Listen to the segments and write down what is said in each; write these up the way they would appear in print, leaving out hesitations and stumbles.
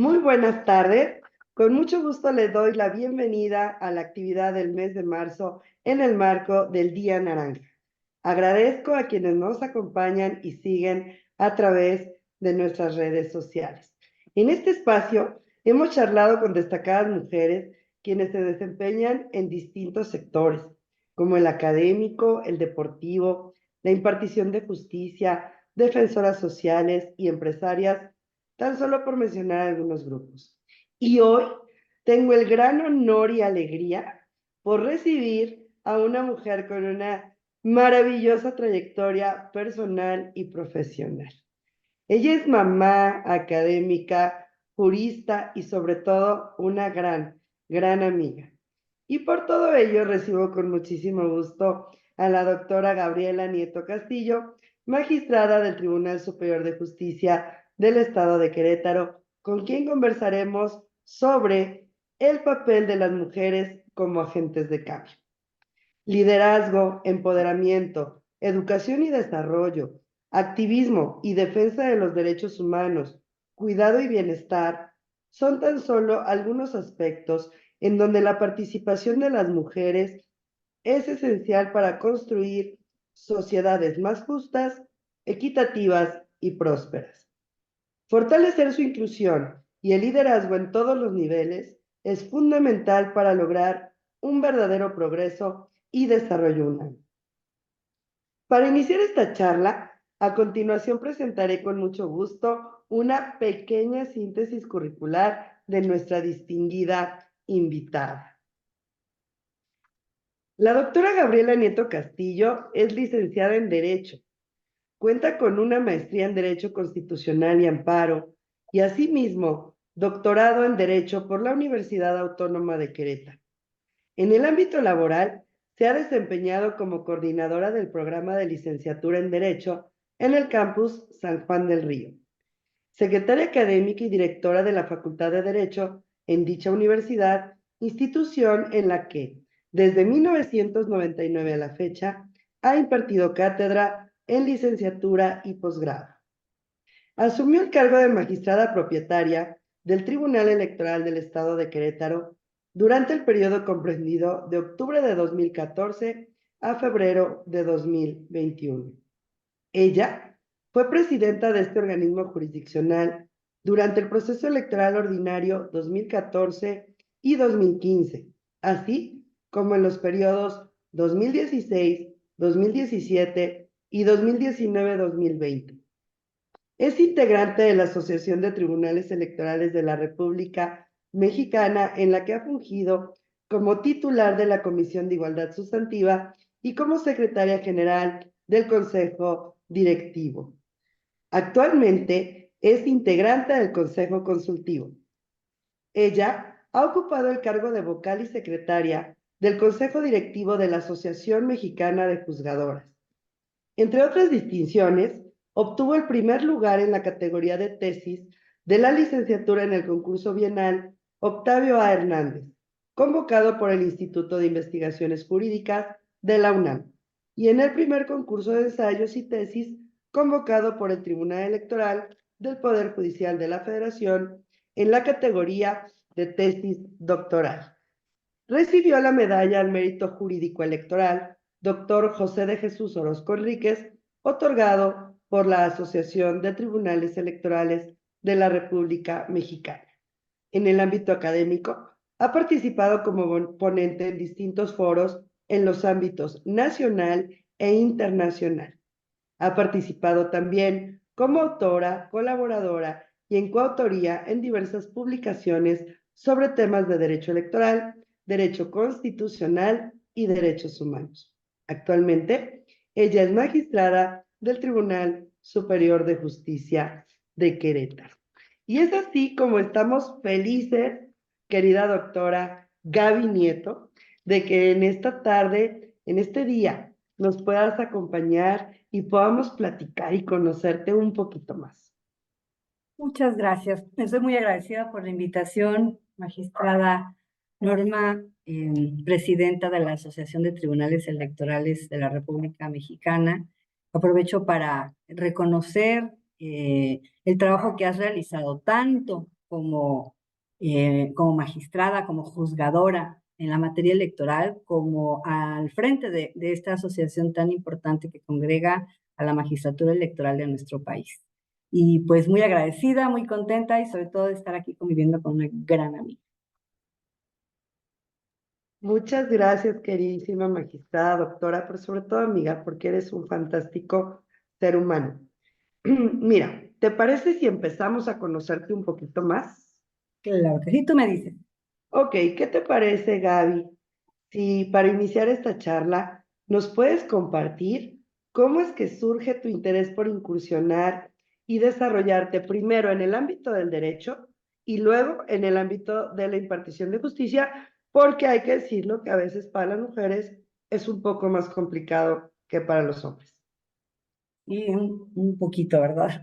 Muy buenas tardes. Con mucho gusto le doy la bienvenida a la actividad del mes de marzo en el marco del Día Naranja. Agradezco a quienes nos acompañan y siguen a través de nuestras redes sociales. En este espacio hemos charlado con destacadas mujeres quienes se desempeñan en distintos sectores, como el académico, el deportivo, la impartición de justicia, defensoras sociales y empresarias, tan solo por mencionar algunos grupos. Y hoy tengo el gran honor y alegría por recibir a una mujer con una maravillosa trayectoria personal y profesional. Ella es mamá, académica, jurista y sobre todo una gran amiga. Y por todo ello recibo con muchísimo gusto a la doctora Gabriela Nieto Castillo, magistrada del Tribunal Superior de Justicia del Estado de Querétaro, con quien conversaremos sobre el papel de las mujeres como agentes de cambio. Liderazgo, empoderamiento, educación y desarrollo, activismo y defensa de los derechos humanos, cuidado y bienestar, son tan solo algunos aspectos en donde la participación de las mujeres es esencial para construir sociedades más justas, equitativas y prósperas. Fortalecer su inclusión y el liderazgo en todos los niveles es fundamental para lograr un verdadero progreso y desarrollo humano. Para iniciar esta charla, a continuación presentaré con mucho gusto una pequeña síntesis curricular de nuestra distinguida invitada. La doctora Gabriela Nieto Castillo es licenciada en Derecho. Cuenta con una maestría en Derecho Constitucional y Amparo y asimismo doctorado en Derecho por la Universidad Autónoma de Querétaro. En el ámbito laboral, se ha desempeñado como coordinadora del programa de licenciatura en Derecho en el campus San Juan del Río, secretaria académica y directora de la Facultad de Derecho en dicha universidad, institución en la que, desde 1999 a la fecha, ha impartido cátedra en licenciatura y posgrado. Asumió el cargo de magistrada propietaria del Tribunal Electoral del Estado de Querétaro durante el periodo comprendido de octubre de 2014 a febrero de 2021. Ella fue presidenta de este organismo jurisdiccional durante el proceso electoral ordinario 2014 y 2015, así como en los periodos 2016, 2017 y 2019-2020. Es integrante de la Asociación de Tribunales Electorales de la República Mexicana, en la que ha fungido como titular de la Comisión de Igualdad Sustantiva y como secretaria general del Consejo Directivo. Actualmente es integrante del Consejo Consultivo. Ella ha ocupado el cargo de vocal y secretaria del Consejo Directivo de la Asociación Mexicana de Juzgadoras. Entre otras distinciones, obtuvo el primer lugar en la categoría de tesis de la licenciatura en el concurso bienal Octavio A. Hernández, convocado por el Instituto de Investigaciones Jurídicas de la UNAM, y en el primer concurso de ensayos y tesis convocado por el Tribunal Electoral del Poder Judicial de la Federación en la categoría de tesis doctoral. Recibió la medalla al mérito jurídico electoral Dr. José de Jesús Orozco Enríquez, otorgado por la Asociación de Tribunales Electorales de la República Mexicana. En el ámbito académico, ha participado como ponente en distintos foros en los ámbitos nacional e internacional. Ha participado también como autora, colaboradora y en coautoría en diversas publicaciones sobre temas de derecho electoral, derecho constitucional y derechos humanos. Actualmente, ella es magistrada del Tribunal Superior de Justicia de Querétaro. Y es así como estamos felices, querida doctora Gaby Nieto, de que en esta tarde, en este día, nos puedas acompañar y podamos platicar y conocerte un poquito más. Muchas gracias. Estoy muy agradecida por la invitación, magistrada Norma, presidenta de la Asociación de Tribunales Electorales de la República Mexicana. Aprovecho para reconocer el trabajo que has realizado tanto como magistrada, como juzgadora en la materia electoral, como al frente de esta asociación tan importante que congrega a la magistratura electoral de nuestro país. Y pues muy agradecida, muy contenta y sobre todo de estar aquí conviviendo con una gran amiga. Muchas gracias, queridísima magistrada, doctora, pero sobre todo amiga, porque eres un fantástico ser humano. Mira, ¿te parece si empezamos a conocerte un poquito más? Claro que sí, tú me dices. Ok, ¿qué te parece, Gaby? Si para iniciar esta charla nos puedes compartir cómo es que surge tu interés por incursionar y desarrollarte primero en el ámbito del derecho y luego en el ámbito de la impartición de justicia, porque hay que decirlo que a veces para las mujeres es un poco más complicado que para los hombres. Y un poquito, ¿verdad?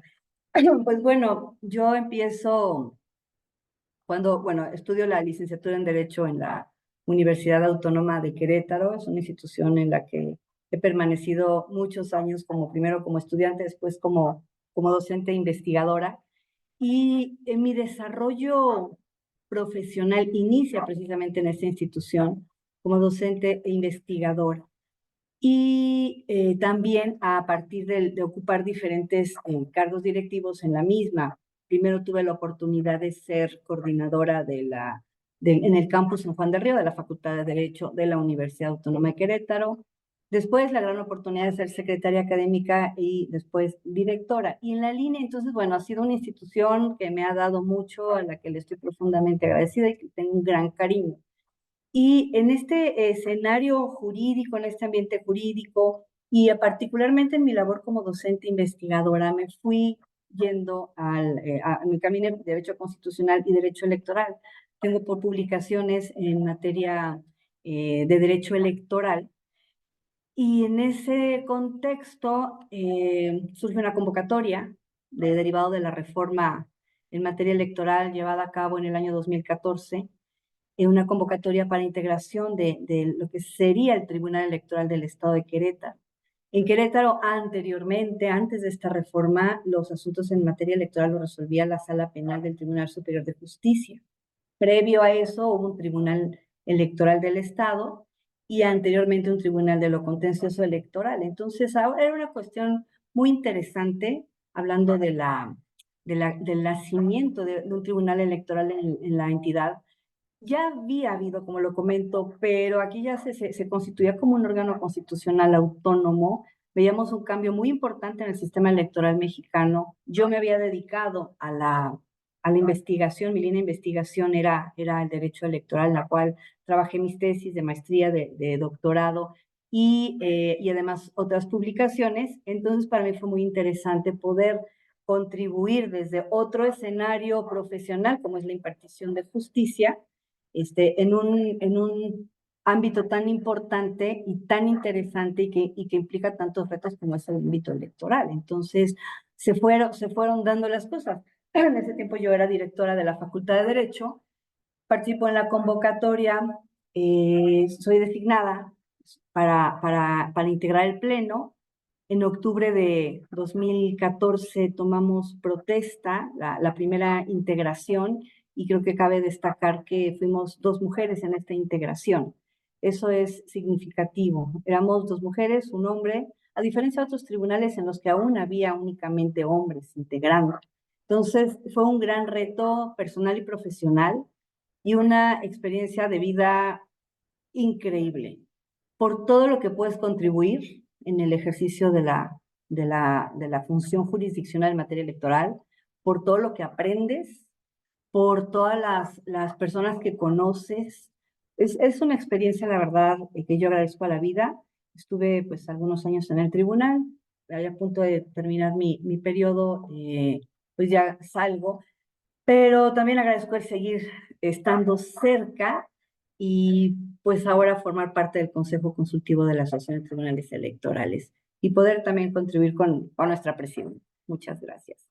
Pues bueno, yo empiezo cuando, bueno, estudio la licenciatura en Derecho en la Universidad Autónoma de Querétaro. Es una institución en la que he permanecido muchos años como primero como estudiante, después como docente e investigadora. Y en mi desarrollo profesional inicia precisamente en esta institución como docente e investigadora. Y también a partir de ocupar diferentes cargos directivos en la misma. Primero tuve la oportunidad de ser coordinadora en el campus San Juan del Río de la Facultad de Derecho de la Universidad Autónoma de Querétaro. Después la gran oportunidad de ser secretaria académica y después directora. Y en la línea, entonces, bueno, ha sido una institución que me ha dado mucho, a la que le estoy profundamente agradecida y que tengo un gran cariño. Y en este escenario jurídico, en este ambiente jurídico, y particularmente en mi labor como docente investigadora, me fui yendo a mi camino de Derecho Constitucional y Derecho Electoral. Tengo por publicaciones en materia de Derecho Electoral. Y en ese contexto surge una convocatoria derivado de la reforma en materia electoral llevada a cabo en el año 2014, una convocatoria para integración de lo que sería el Tribunal Electoral del Estado de Querétaro. En Querétaro, anteriormente, antes de esta reforma, los asuntos en materia electoral los resolvía la Sala Penal del Tribunal Superior de Justicia. Previo a eso, hubo un Tribunal Electoral del Estado y anteriormente un Tribunal de lo Contencioso Electoral. Entonces, ahora era una cuestión muy interesante, hablando del nacimiento de un Tribunal Electoral en la entidad. Ya había habido, como lo comento, pero aquí ya se constituía como un órgano constitucional autónomo. Veíamos un cambio muy importante en el sistema electoral mexicano. Yo me había dedicado a la investigación, mi línea de investigación era el derecho electoral, en la cual trabajé mis tesis de maestría, de doctorado y además otras publicaciones. Entonces, para mí fue muy interesante poder contribuir desde otro escenario profesional, como es la impartición de justicia, en un ámbito tan importante y tan interesante y que implica tantos retos como es el ámbito electoral. Entonces, se fueron dando las cosas. En ese tiempo yo era directora de la Facultad de Derecho, participo en la convocatoria, soy designada para integrar el pleno. En octubre de 2014 tomamos protesta, la primera integración, y creo que cabe destacar que fuimos 2 mujeres en esta integración. Eso es significativo. Éramos 2 mujeres, un hombre, a diferencia de otros tribunales en los que aún había únicamente hombres integrando. Entonces, fue un gran reto personal y profesional y una experiencia de vida increíble por todo lo que puedes contribuir en el ejercicio de la función jurisdiccional en materia electoral, por todo lo que aprendes, por todas las personas que conoces. Es una experiencia, la verdad, que yo agradezco a la vida. Estuve pues algunos años en el tribunal, a punto de terminar mi periodo, pues ya salgo, pero también agradezco el seguir estando cerca y pues ahora formar parte del Consejo Consultivo de la Asociación de Tribunales Electorales y poder también contribuir con nuestra presión. Muchas gracias.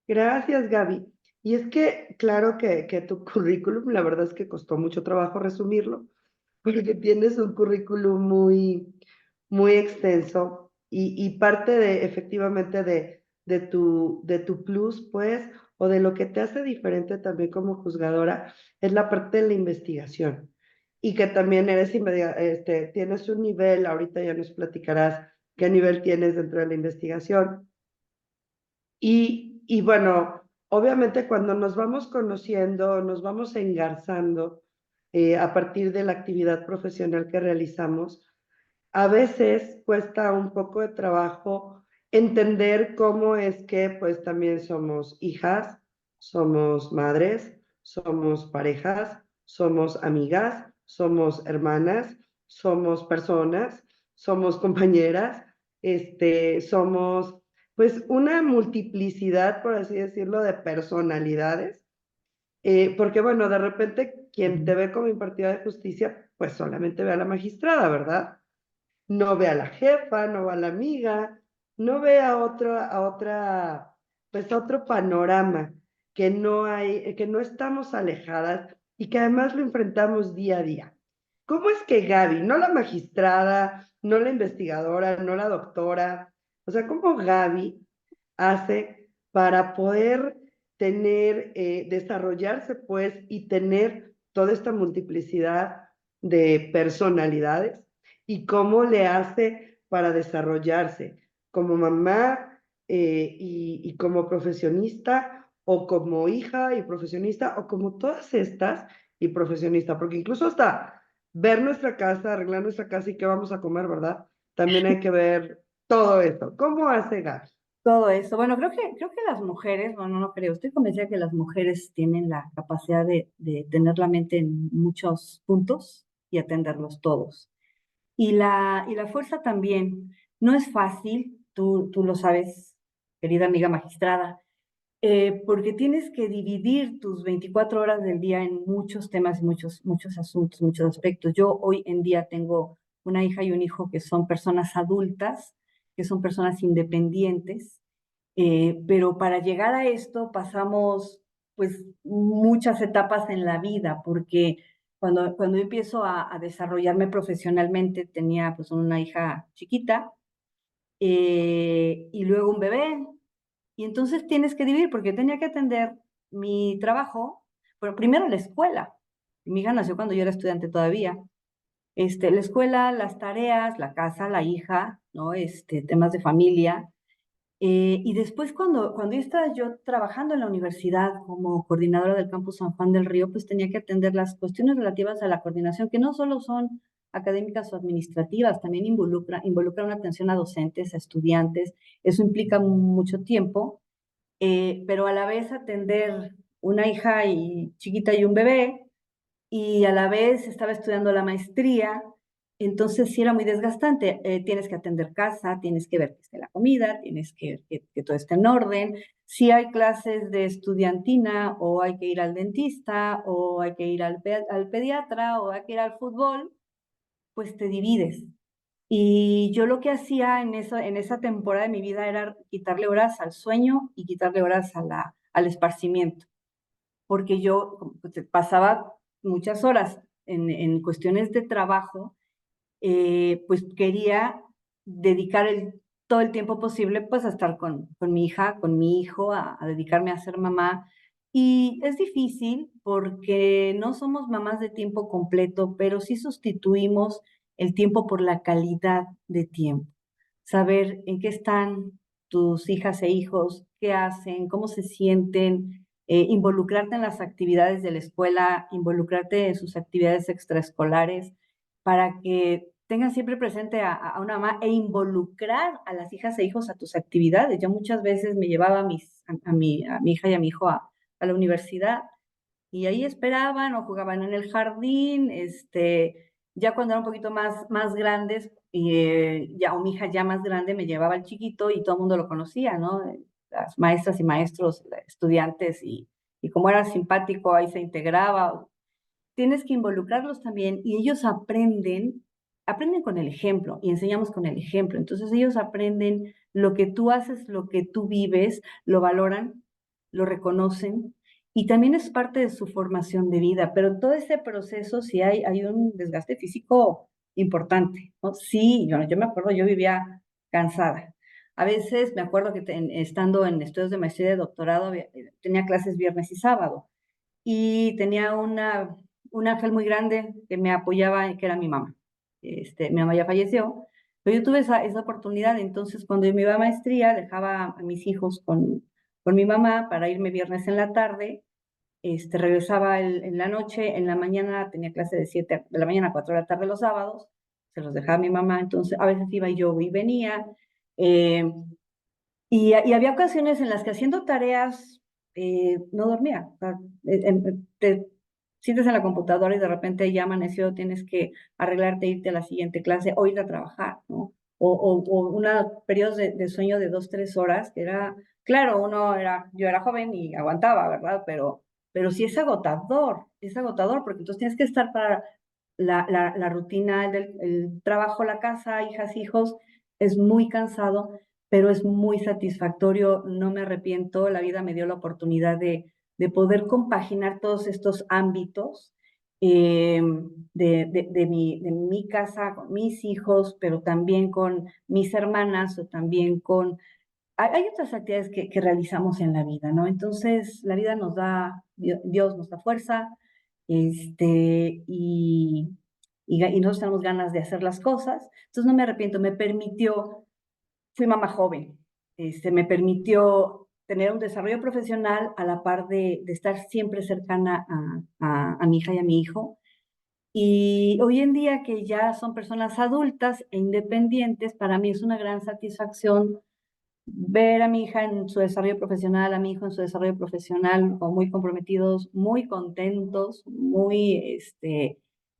Gracias, Gaby. Y es que, claro que tu currículum, la verdad es que costó mucho trabajo resumirlo, porque tienes un currículum muy extenso y parte efectivamente de tu plus, pues, o de lo que te hace diferente también como juzgadora es la parte de la investigación. Y que también tienes un nivel, ahorita ya nos platicarás qué nivel tienes dentro de la investigación. Y bueno, obviamente cuando nos vamos conociendo, nos vamos engarzando a partir de la actividad profesional que realizamos, a veces cuesta un poco de trabajo entender cómo es que pues también somos hijas, somos madres, somos parejas, somos amigas, somos hermanas, somos personas, somos compañeras, somos pues una multiplicidad, por así decirlo, de personalidades, porque bueno, de repente quien te ve como impartida de justicia, pues solamente ve a la magistrada, ¿verdad? No ve a la jefa, no ve a la amiga, no ve pues a otro panorama que no estamos alejadas y que además lo enfrentamos día a día. ¿Cómo es que Gaby, no la magistrada, no la investigadora, no la doctora, o sea, cómo Gaby hace para poder desarrollarse pues y tener toda esta multiplicidad de personalidades y cómo le hace para desarrollarse como mamá y como profesionista o como hija y profesionista o como todas estas y profesionista, porque incluso hasta ver nuestra casa, arreglar nuestra casa y qué vamos a comer, ¿verdad? También hay que ver todo esto. ¿Cómo hace Gaby? Todo eso. Bueno, creo que las mujeres, bueno, no creo, estoy convencida que las mujeres tienen la capacidad de tener la mente en muchos puntos y atenderlos todos. Y la fuerza también. No es fácil, tú lo sabes, querida amiga magistrada, porque tienes que dividir tus 24 horas del día en muchos temas, muchos asuntos, muchos aspectos. Yo hoy en día tengo una hija y un hijo que son personas adultas, que son personas independientes, pero para llegar a esto pasamos pues muchas etapas en la vida, porque cuando empiezo a desarrollarme profesionalmente tenía pues una hija chiquita y luego un bebé, y entonces tienes que dividir porque tenía que atender mi trabajo, pero primero la escuela. Mi hija nació cuando yo era estudiante todavía. La escuela, las tareas, la casa, la hija, ¿no? Temas de familia. Y después cuando yo estaba yo trabajando en la universidad como coordinadora del campus San Juan del Río, pues tenía que atender las cuestiones relativas a la coordinación, que no solo son académicas o administrativas, también involucra una atención a docentes, a estudiantes. Eso implica mucho tiempo, pero a la vez atender una hija y chiquita y un bebé, y a la vez estaba estudiando la maestría, entonces sí era muy desgastante. Tienes que atender casa, tienes que ver que esté la comida, tienes que ver que todo esté en orden. Si hay clases de estudiantina o hay que ir al dentista o hay que ir al pediatra o hay que ir al fútbol, pues te divides. Y yo lo que hacía en esa temporada de mi vida era quitarle horas al sueño y quitarle horas al esparcimiento, porque yo pues, pasaba muchas horas en cuestiones de trabajo, pues quería dedicar todo el tiempo posible pues a estar con mi hija, con mi hijo, a dedicarme a ser mamá. Y es difícil porque no somos mamás de tiempo completo, pero sí sustituimos el tiempo por la calidad de tiempo. Saber en qué están tus hijas e hijos, qué hacen, cómo se sienten, involucrarte en las actividades de la escuela, involucrarte en sus actividades extraescolares, para que tengan siempre presente a una mamá e involucrar a las hijas e hijos a tus actividades. Yo muchas veces me llevaba a mi hija y a mi hijo a la universidad y ahí esperaban o jugaban en el jardín. Ya cuando eran un poquito más grandes, ya, o mi hija ya más grande me llevaba al chiquito y todo el mundo lo conocía, ¿no? Las maestras y maestros, estudiantes, y como era simpático, ahí se integraba. Tienes que involucrarlos también y ellos aprenden con el ejemplo y enseñamos con el ejemplo. Entonces ellos aprenden lo que tú haces, lo que tú vives, lo valoran, lo reconocen y también es parte de su formación de vida. Pero todo ese proceso sí hay un desgaste físico importante, ¿no? Sí, yo me acuerdo, yo vivía cansada. A veces me acuerdo que estando en estudios de maestría y de doctorado, tenía clases viernes y sábado y tenía un ángel muy grande que me apoyaba, que era mi mamá. Mi mamá ya falleció, pero yo tuve esa oportunidad. Entonces, cuando yo me iba a maestría, dejaba a mis hijos con mi mamá para irme viernes en la tarde. Regresaba en la noche, en la mañana tenía clase de 7 de la mañana a 4 de la tarde los sábados, se los dejaba a mi mamá. Entonces a veces iba yo y venía. eh, y había ocasiones en las que haciendo tareas no dormía. O sea, te sientes en la computadora y de repente ya amaneció, tienes que arreglarte, irte a la siguiente clase o ir a trabajar, ¿no? O unos periodos de sueño de 2, 3 horas, que era, claro, yo era joven y aguantaba, ¿verdad? Pero sí es agotador, porque entonces tienes que estar para la rutina del el trabajo, la casa, hijas, hijos, es muy cansado, pero es muy satisfactorio, no me arrepiento. La vida me dio la oportunidad de poder compaginar todos estos ámbitos, eh, de mi casa, con mis hijos, pero también con mis hermanas o también con... Hay otras actividades que realizamos en la vida, ¿no? Entonces, la vida nos da, Dios nos da fuerza, y nosotros tenemos ganas de hacer las cosas. Entonces, no me arrepiento, fui mamá joven, me permitió tener un desarrollo profesional a la par de estar siempre cercana a mi hija y a mi hijo. Y hoy en día que ya son personas adultas e independientes, para mí es una gran satisfacción ver a mi hija en su desarrollo profesional, a mi hijo en su desarrollo profesional, o muy comprometidos, muy contentos, muy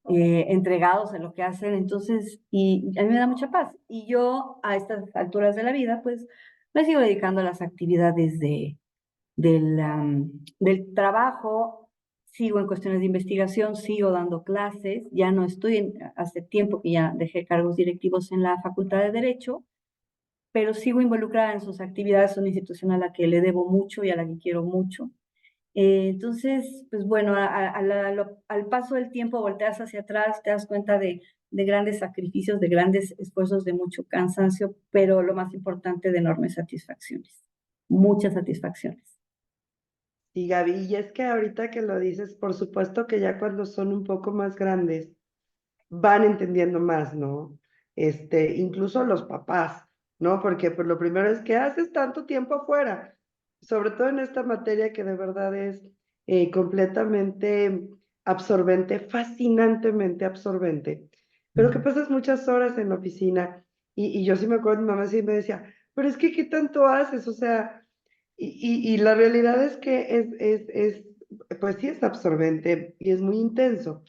entregados en lo que hacen. Entonces, y a mí me da mucha paz. Y yo a estas alturas de la vida, pues me sigo dedicando a las actividades del trabajo, sigo en cuestiones de investigación, sigo dando clases, ya no estoy, hace tiempo que ya dejé cargos directivos en la Facultad de Derecho, pero sigo involucrada en sus actividades. Es una institución a la que le debo mucho y a la que quiero mucho. Entonces, pues bueno, al paso del tiempo volteas hacia atrás, te das cuenta de grandes sacrificios, de grandes esfuerzos, de mucho cansancio, pero lo más importante, de enormes satisfacciones, muchas satisfacciones. Y Gaby, y es que ahorita que lo dices, por supuesto que ya cuando son un poco más grandes, van entendiendo más, ¿no? Incluso los papás, ¿no? Porque pues lo primero es que haces tanto tiempo afuera, sobre todo en esta materia que de verdad es completamente absorbente, fascinantemente absorbente, pero que pasas muchas horas en la oficina y yo sí me acuerdo, mi mamá sí me decía, pero es que ¿qué tanto haces? O sea, y la realidad es que pues sí es absorbente y es muy intenso.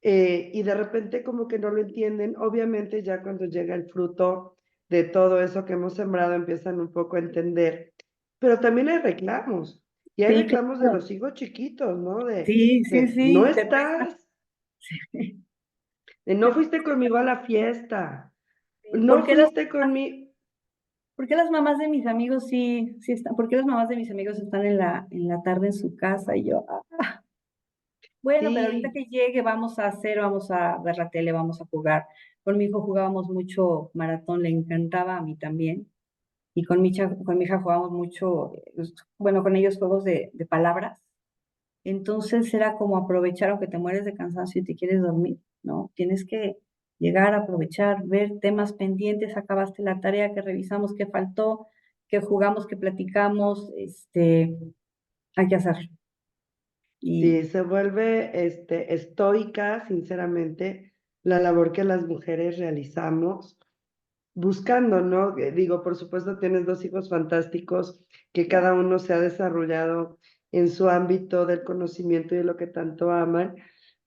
Y de repente como que no lo entienden. Obviamente ya cuando llega el fruto de todo eso que hemos sembrado empiezan un poco a entender, pero también hay reclamos, y hay Sí, reclamos de claro. los hijos chiquitos, ¿no? Sí, sí, No sí, te pesa. estás, de no fuiste conmigo a la fiesta, no ¿Por qué las, fuiste conmigo. por qué las mamás de mis amigos sí están? ¿Por qué las mamás de mis amigos están en la tarde en su casa? Y yo, bueno, pero ahorita Sí, que llegue vamos a ver la tele, vamos a jugar. Con mi hijo jugábamos mucho maratón, le encantaba, a mí también. Y con mi hija jugábamos mucho, bueno, con ellos juegos de palabras. Entonces era como aprovechar, aunque te mueres de cansancio y te quieres dormir, ¿no? Tienes que llegar a aprovechar, ver temas pendientes, acabaste la tarea, que revisamos, qué faltó, qué jugamos, qué platicamos, hay que hacerlo. Y sí, se vuelve estoica, sinceramente, la labor que las mujeres realizamos buscando, ¿no? Digo, por supuesto, tienes dos hijos fantásticos que cada uno se ha desarrollado en su ámbito del conocimiento y de lo que tanto aman,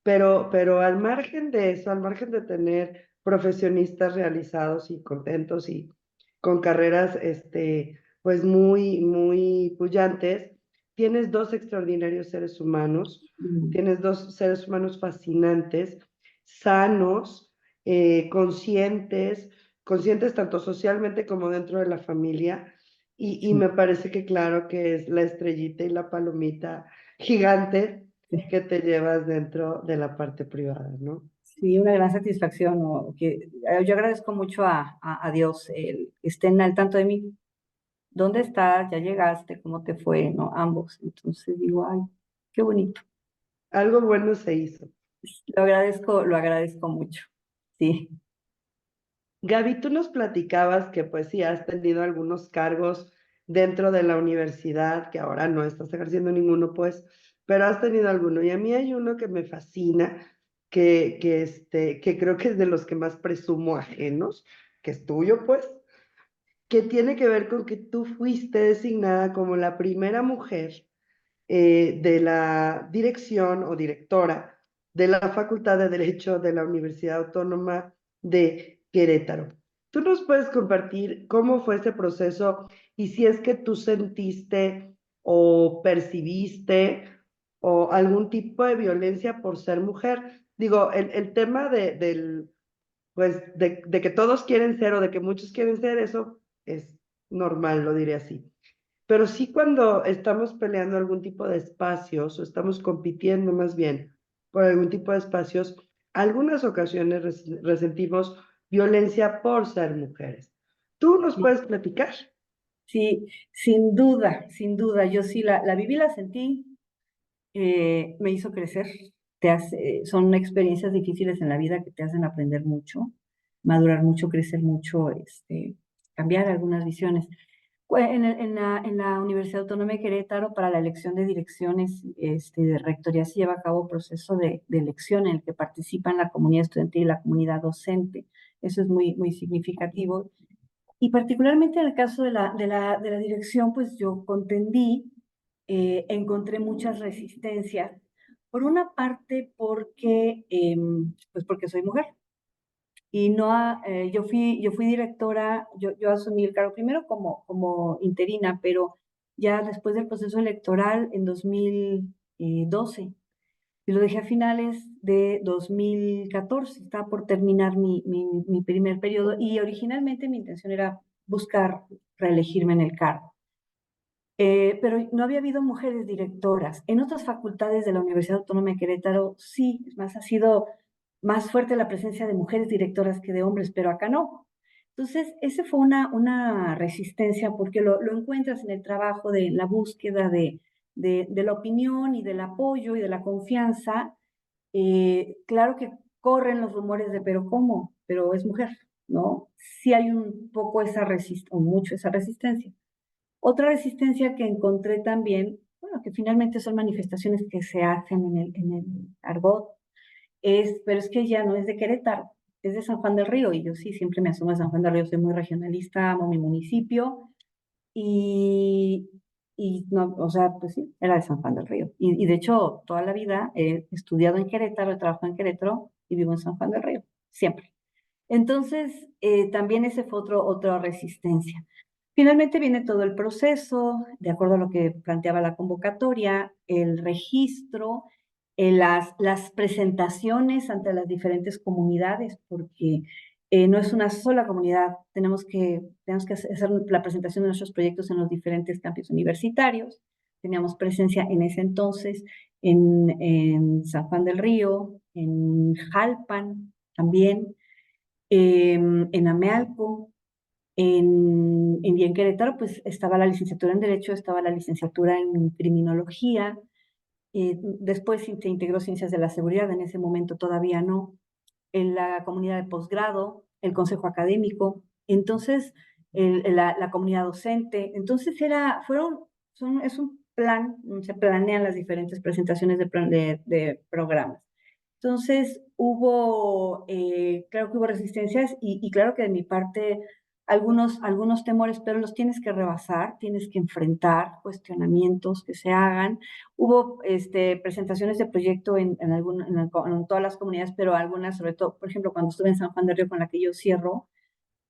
pero al margen de eso, al margen de tener profesionistas realizados y contentos y con carreras, pues muy, muy pullantes, tienes dos extraordinarios seres humanos, mm, tienes dos seres humanos fascinantes, sanos, conscientes, conscientes tanto socialmente como dentro de la familia. Y sí, me parece que claro que es la estrellita y la palomita gigante sí. que te llevas dentro de la parte privada, ¿no? Sí, una gran satisfacción, ¿no? Yo agradezco mucho a Dios el que estén al tanto de mí. ¿Dónde estás? ¿Ya llegaste? ¿Cómo te fue? ¿No? Ambos. Entonces digo, ay, qué bonito. Algo bueno se hizo. Lo agradezco mucho. Sí. Gaby, tú nos platicabas que pues sí has tenido algunos cargos dentro de la universidad, que ahora no estás ejerciendo ninguno, pues, pero has tenido alguno. Y a mí hay uno que me fascina, que creo que es de los que más presumo ajenos, que es tuyo, pues, que tiene que ver con que tú fuiste designada como la primera mujer de la dirección o directora de la Facultad de Derecho de la Universidad Autónoma de Querétaro. ¿Tú nos puedes compartir cómo fue ese proceso y si es que tú sentiste o percibiste o algún tipo de violencia por ser mujer? Digo, el tema pues, de que todos quieren ser o de que muchos quieren ser, eso es normal, lo diré así. Pero sí cuando estamos peleando algún tipo de espacios o estamos compitiendo más bien por algún tipo de espacios, algunas ocasiones resentimos violencia por ser mujeres. ¿Tú nos puedes platicar? Sí, sin duda, sin duda. Yo sí la viví, la sentí, me hizo crecer. Son experiencias difíciles en la vida que te hacen aprender mucho, madurar mucho, crecer mucho, cambiar algunas visiones. En la Universidad Autónoma de Querétaro, para la elección de direcciones de rectoría, se lleva a cabo proceso de elección en el que participan la comunidad estudiantil y la comunidad docente. Eso es muy, muy significativo. Y particularmente en el caso de la dirección, pues yo contendí, encontré muchas resistencias. Por una parte, pues porque soy mujer. Y no, yo fui directora, yo asumí el cargo primero como interina, pero ya después del proceso electoral en 2012, y lo dejé a finales de 2014, estaba por terminar mi primer periodo y originalmente mi intención era buscar reelegirme en el cargo. Pero no había habido mujeres directoras. En otras facultades de la Universidad Autónoma de Querétaro sí, es más, ha sido más fuerte la presencia de mujeres directoras que de hombres, pero acá no. Entonces, ese fue una resistencia porque lo encuentras en el trabajo de la búsqueda de la opinión y del apoyo y de la confianza. Claro que corren los rumores de, pero ¿cómo? Pero es mujer, ¿no? Sí hay un poco esa resistencia, o mucho esa resistencia. Otra resistencia que encontré también, bueno, que finalmente son manifestaciones que se hacen en el argot, pero es que ella no es de Querétaro, es de San Juan del Río, y yo sí siempre me asumo a San Juan del Río, soy muy regionalista, amo mi municipio, y, y no, o sea, pues sí, era de San Juan del Río. Y de hecho, toda la vida he estudiado en Querétaro, he trabajado en Querétaro y vivo en San Juan del Río, siempre. Entonces, también ese fue otra resistencia. Finalmente viene todo el proceso, de acuerdo a lo que planteaba la convocatoria, el registro, las presentaciones ante las diferentes comunidades, porque no es una sola comunidad, tenemos que hacer la presentación de nuestros proyectos en los diferentes campus universitarios. Teníamos presencia en ese entonces en San Juan del Río, en Jalpan también, en Amealco, y en Querétaro, pues estaba la licenciatura en Derecho, estaba la licenciatura en Criminología, después se integró Ciencias de la Seguridad, en ese momento todavía no, en la comunidad de posgrado, el consejo académico, entonces la comunidad docente, entonces es un plan, se planean las diferentes presentaciones de programas. Entonces claro que hubo resistencias y claro que de mi parte algunos temores, pero los tienes que rebasar, tienes que enfrentar cuestionamientos que se hagan. Hubo presentaciones de proyecto en todas las comunidades, pero algunas, sobre todo, por ejemplo, cuando estuve en San Juan del Río con la que yo cierro,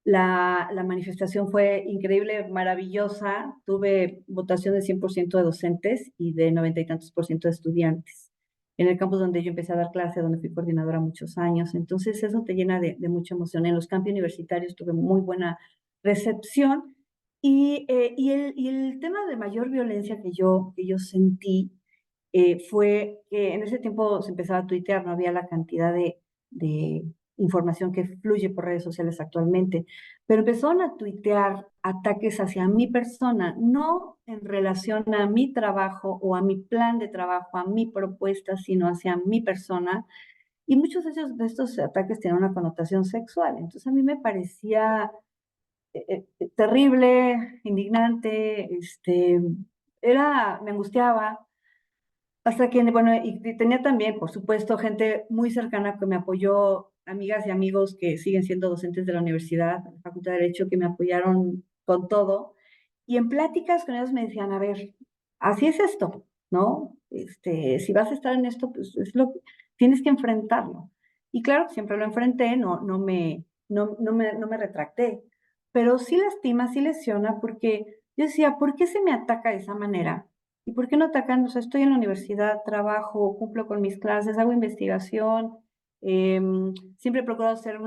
la manifestación fue increíble, maravillosa. Tuve votación de 100% de docentes y de 90 y tantos por ciento de estudiantes. En el campus donde yo empecé a dar clase, donde fui coordinadora muchos años. Entonces eso te llena de mucha emoción. En los campos universitarios tuve muy buena recepción. Y el tema de mayor violencia que yo sentí fue que en ese tiempo se empezaba a tuitear, no había la cantidad de información que fluye por redes sociales actualmente, pero empezaron a tuitear ataques hacia mi persona, no en relación a mi trabajo o a mi plan de trabajo, a mi propuesta, sino hacia mi persona. Y muchos de estos ataques tienen una connotación sexual. Entonces a mí me parecía terrible, indignante, me angustiaba. Hasta que, bueno, y tenía también, por supuesto, gente muy cercana que me apoyó, amigas y amigos que siguen siendo docentes de la universidad, de la Facultad de Derecho, que me apoyaron con todo. Y en pláticas con ellos me decían, a ver, así es esto, ¿no? Si vas a estar en esto, pues tienes que enfrentarlo. Y claro, siempre lo enfrenté, no me retracté. Pero sí lastima, sí lesiona, porque yo decía, ¿por qué se me ataca de esa manera? ¿Y por qué no atacan? O sea, estoy en la universidad, trabajo, cumplo con mis clases, hago investigación, siempre he procurado ser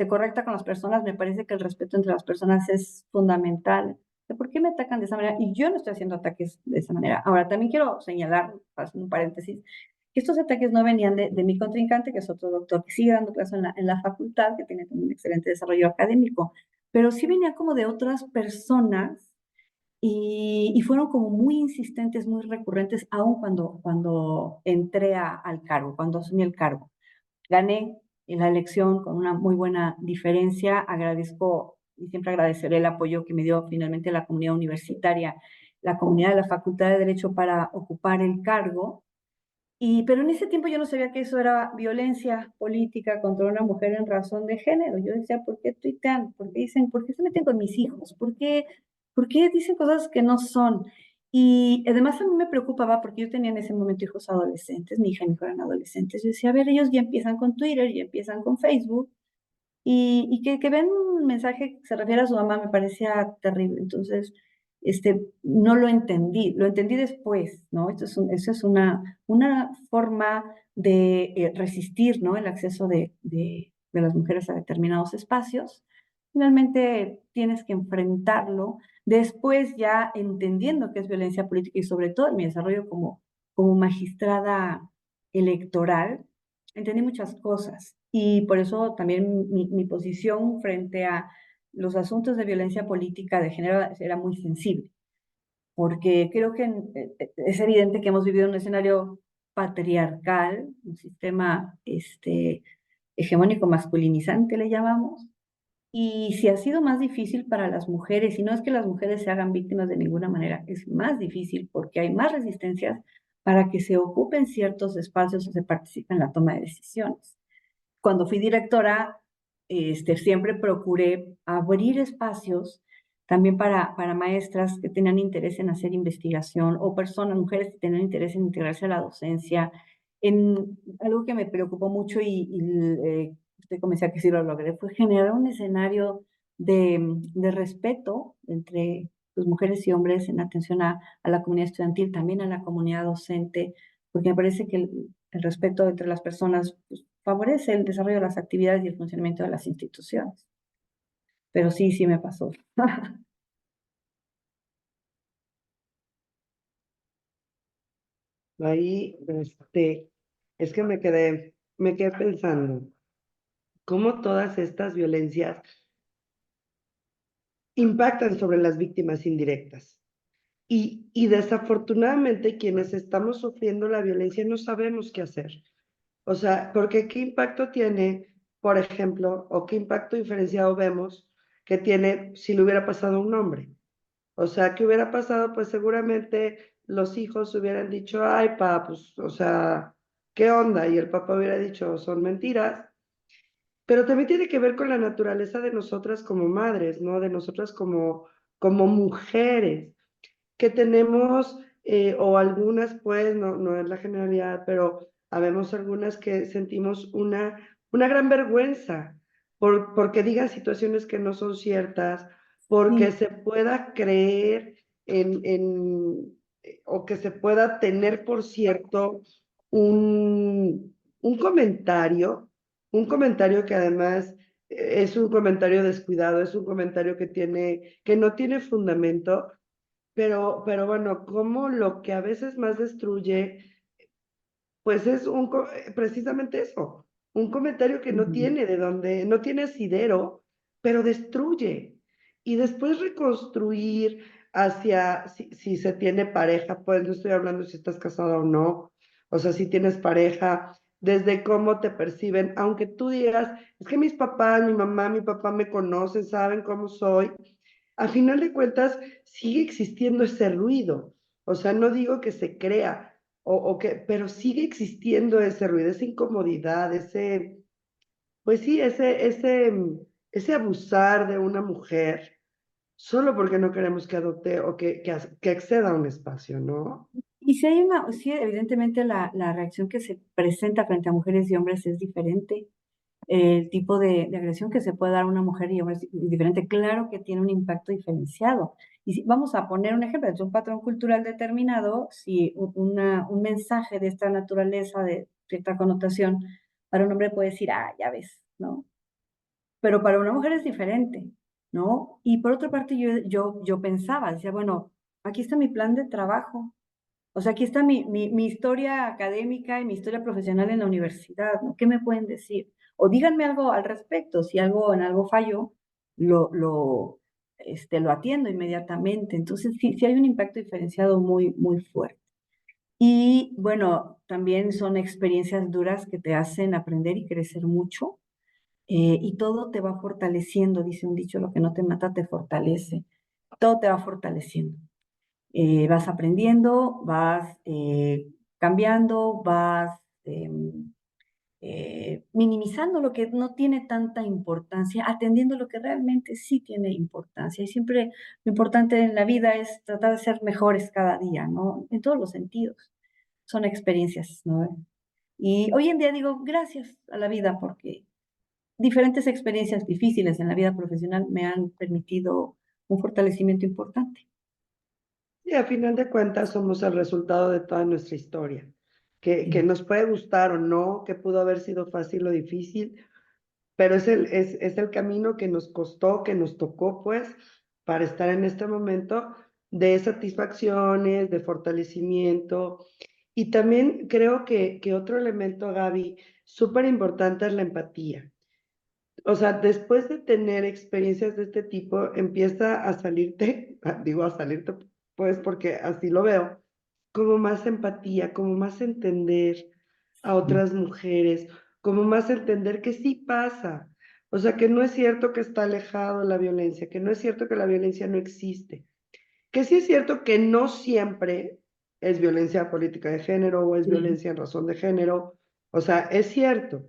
correcta con las personas. Me parece que el respeto entre las personas es fundamental. ¿Por qué me atacan de esa manera? Y yo no estoy haciendo ataques de esa manera. Ahora, también quiero señalar, haciendo un paréntesis, que estos ataques no venían de mi contrincante, que es otro doctor que sigue dando clases en la facultad, que tiene también un excelente desarrollo académico, pero sí venía como de otras personas y fueron como muy insistentes, muy recurrentes, aun cuando entré al cargo, cuando asumí el cargo. Gané en la elección con una muy buena diferencia. Agradezco y siempre agradeceré el apoyo que me dio finalmente la comunidad universitaria, la comunidad de la Facultad de Derecho para ocupar el cargo. Pero en ese tiempo yo no sabía que eso era violencia política contra una mujer en razón de género. Yo decía, ¿por qué tuitean? ¿Por qué se meten con mis hijos? ¿Por qué dicen cosas que no son? Y además a mí me preocupaba porque yo tenía en ese momento hijos adolescentes, mi hija y mi hijo eran adolescentes. Yo decía, a ver, ellos ya empiezan con Twitter, ya empiezan con Facebook, y que ven un mensaje que se refiere a su mamá me parecía terrible. Entonces, no lo entendí después, ¿no? Eso es una forma de resistir, ¿no? El acceso de las mujeres a determinados espacios. Finalmente tienes que enfrentarlo, después ya entendiendo que es violencia política y sobre todo en mi desarrollo como magistrada electoral, entendí muchas cosas y por eso también mi posición frente a los asuntos de violencia política de género era muy sensible, porque creo que es evidente que hemos vivido un escenario patriarcal, un sistema hegemónico masculinizante le llamamos, y si ha sido más difícil para las mujeres, y no es que las mujeres se hagan víctimas de ninguna manera, es más difícil porque hay más resistencias para que se ocupen ciertos espacios o se participe en la toma de decisiones. Cuando fui directora, siempre procuré abrir espacios también para maestras que tenían interés en hacer investigación o personas, mujeres que tenían interés en integrarse a la docencia. En algo que me preocupó mucho usted comencé a que sí lo logré, fue generar un escenario de respeto entre pues, mujeres y hombres en atención a la comunidad estudiantil, también a la comunidad docente, porque me parece que el respeto entre las personas pues, favorece el desarrollo de las actividades y el funcionamiento de las instituciones. Pero sí, sí me pasó. Ahí, es que me quedé pensando cómo todas estas violencias impactan sobre las víctimas indirectas. Y desafortunadamente quienes estamos sufriendo la violencia no sabemos qué hacer. O sea, porque qué impacto tiene, por ejemplo, o qué impacto diferenciado vemos que tiene si le hubiera pasado a un hombre. O sea, ¿qué hubiera pasado? Pues seguramente los hijos hubieran dicho, ay, pa, pues, o sea, ¿qué onda? Y el papá hubiera dicho, son mentiras. Pero también tiene que ver con la naturaleza de nosotras como madres, ¿no? De nosotras como mujeres que tenemos, o algunas, pues, no es la generalidad, pero habemos algunas que sentimos una gran vergüenza porque digan situaciones que no son ciertas, porque Sí, se pueda creer o que se pueda tener por cierto un comentario, un comentario que además es un comentario descuidado, es un comentario que no tiene fundamento, pero bueno, como lo que a veces más destruye, pues es precisamente eso, un comentario que no Ujú. tiene de dónde, no tiene asidero, pero destruye. Y después reconstruir hacia, si se tiene pareja, pues no estoy hablando si estás casada o no, o sea, si tienes pareja, desde cómo te perciben, aunque tú digas, es que mis papás, mi mamá, mi papá me conocen, saben cómo soy, a final de cuentas sigue existiendo ese ruido. O sea, no digo que se crea, pero sigue existiendo ese ruido, esa incomodidad, pues sí, ese abusar de una mujer solo porque no queremos que adopte o que acceda a un espacio, ¿no? Y si hay una, sí, evidentemente la reacción que se presenta frente a mujeres y hombres es diferente. El tipo de agresión que se puede dar a una mujer y hombre es diferente. Claro que tiene un impacto diferenciado. Y si, vamos a poner un ejemplo, es un patrón cultural determinado, si un mensaje de esta naturaleza, de cierta connotación, para un hombre puede decir, ah, ya ves, ¿no? Pero para una mujer es diferente, ¿no? Y por otra parte, yo pensaba, decía, bueno, aquí está mi plan de trabajo, o sea, aquí está mi historia académica y mi historia profesional en la universidad, ¿no? ¿Qué me pueden decir? O díganme algo al respecto, si en algo fallo, lo atiendo inmediatamente. Entonces, sí, sí hay un impacto diferenciado muy, muy fuerte. Y bueno, también son experiencias duras que te hacen aprender y crecer mucho, y todo te va fortaleciendo, dice un dicho, lo que no te mata te fortalece. Todo te va fortaleciendo. Vas aprendiendo, vas cambiando, vas minimizando lo que no tiene tanta importancia, atendiendo lo que realmente sí tiene importancia. Y siempre lo importante en la vida es tratar de ser mejores cada día, ¿no? En todos los sentidos. Son experiencias, ¿no? Y hoy en día digo gracias a la vida porque diferentes experiencias difíciles en la vida profesional me han permitido un fortalecimiento importante. Y a final de cuentas somos el resultado de toda nuestra historia, que Sí. nos puede gustar o no, que pudo haber sido fácil o difícil, pero es el camino que nos costó, que nos tocó, pues, para estar en este momento de satisfacciones, de fortalecimiento. Y también creo que otro elemento, Gaby, súper importante es la empatía. O sea, después de tener experiencias de este tipo, empieza a salirte, digo a salirte, pues porque así lo veo, como más empatía, como más entender a otras mujeres, como más entender que sí pasa. O sea, que no es cierto que está alejado la violencia, que no es cierto que la violencia no existe, que sí es cierto que no siempre es violencia política de género o es Sí. violencia en razón de género. O sea, es cierto.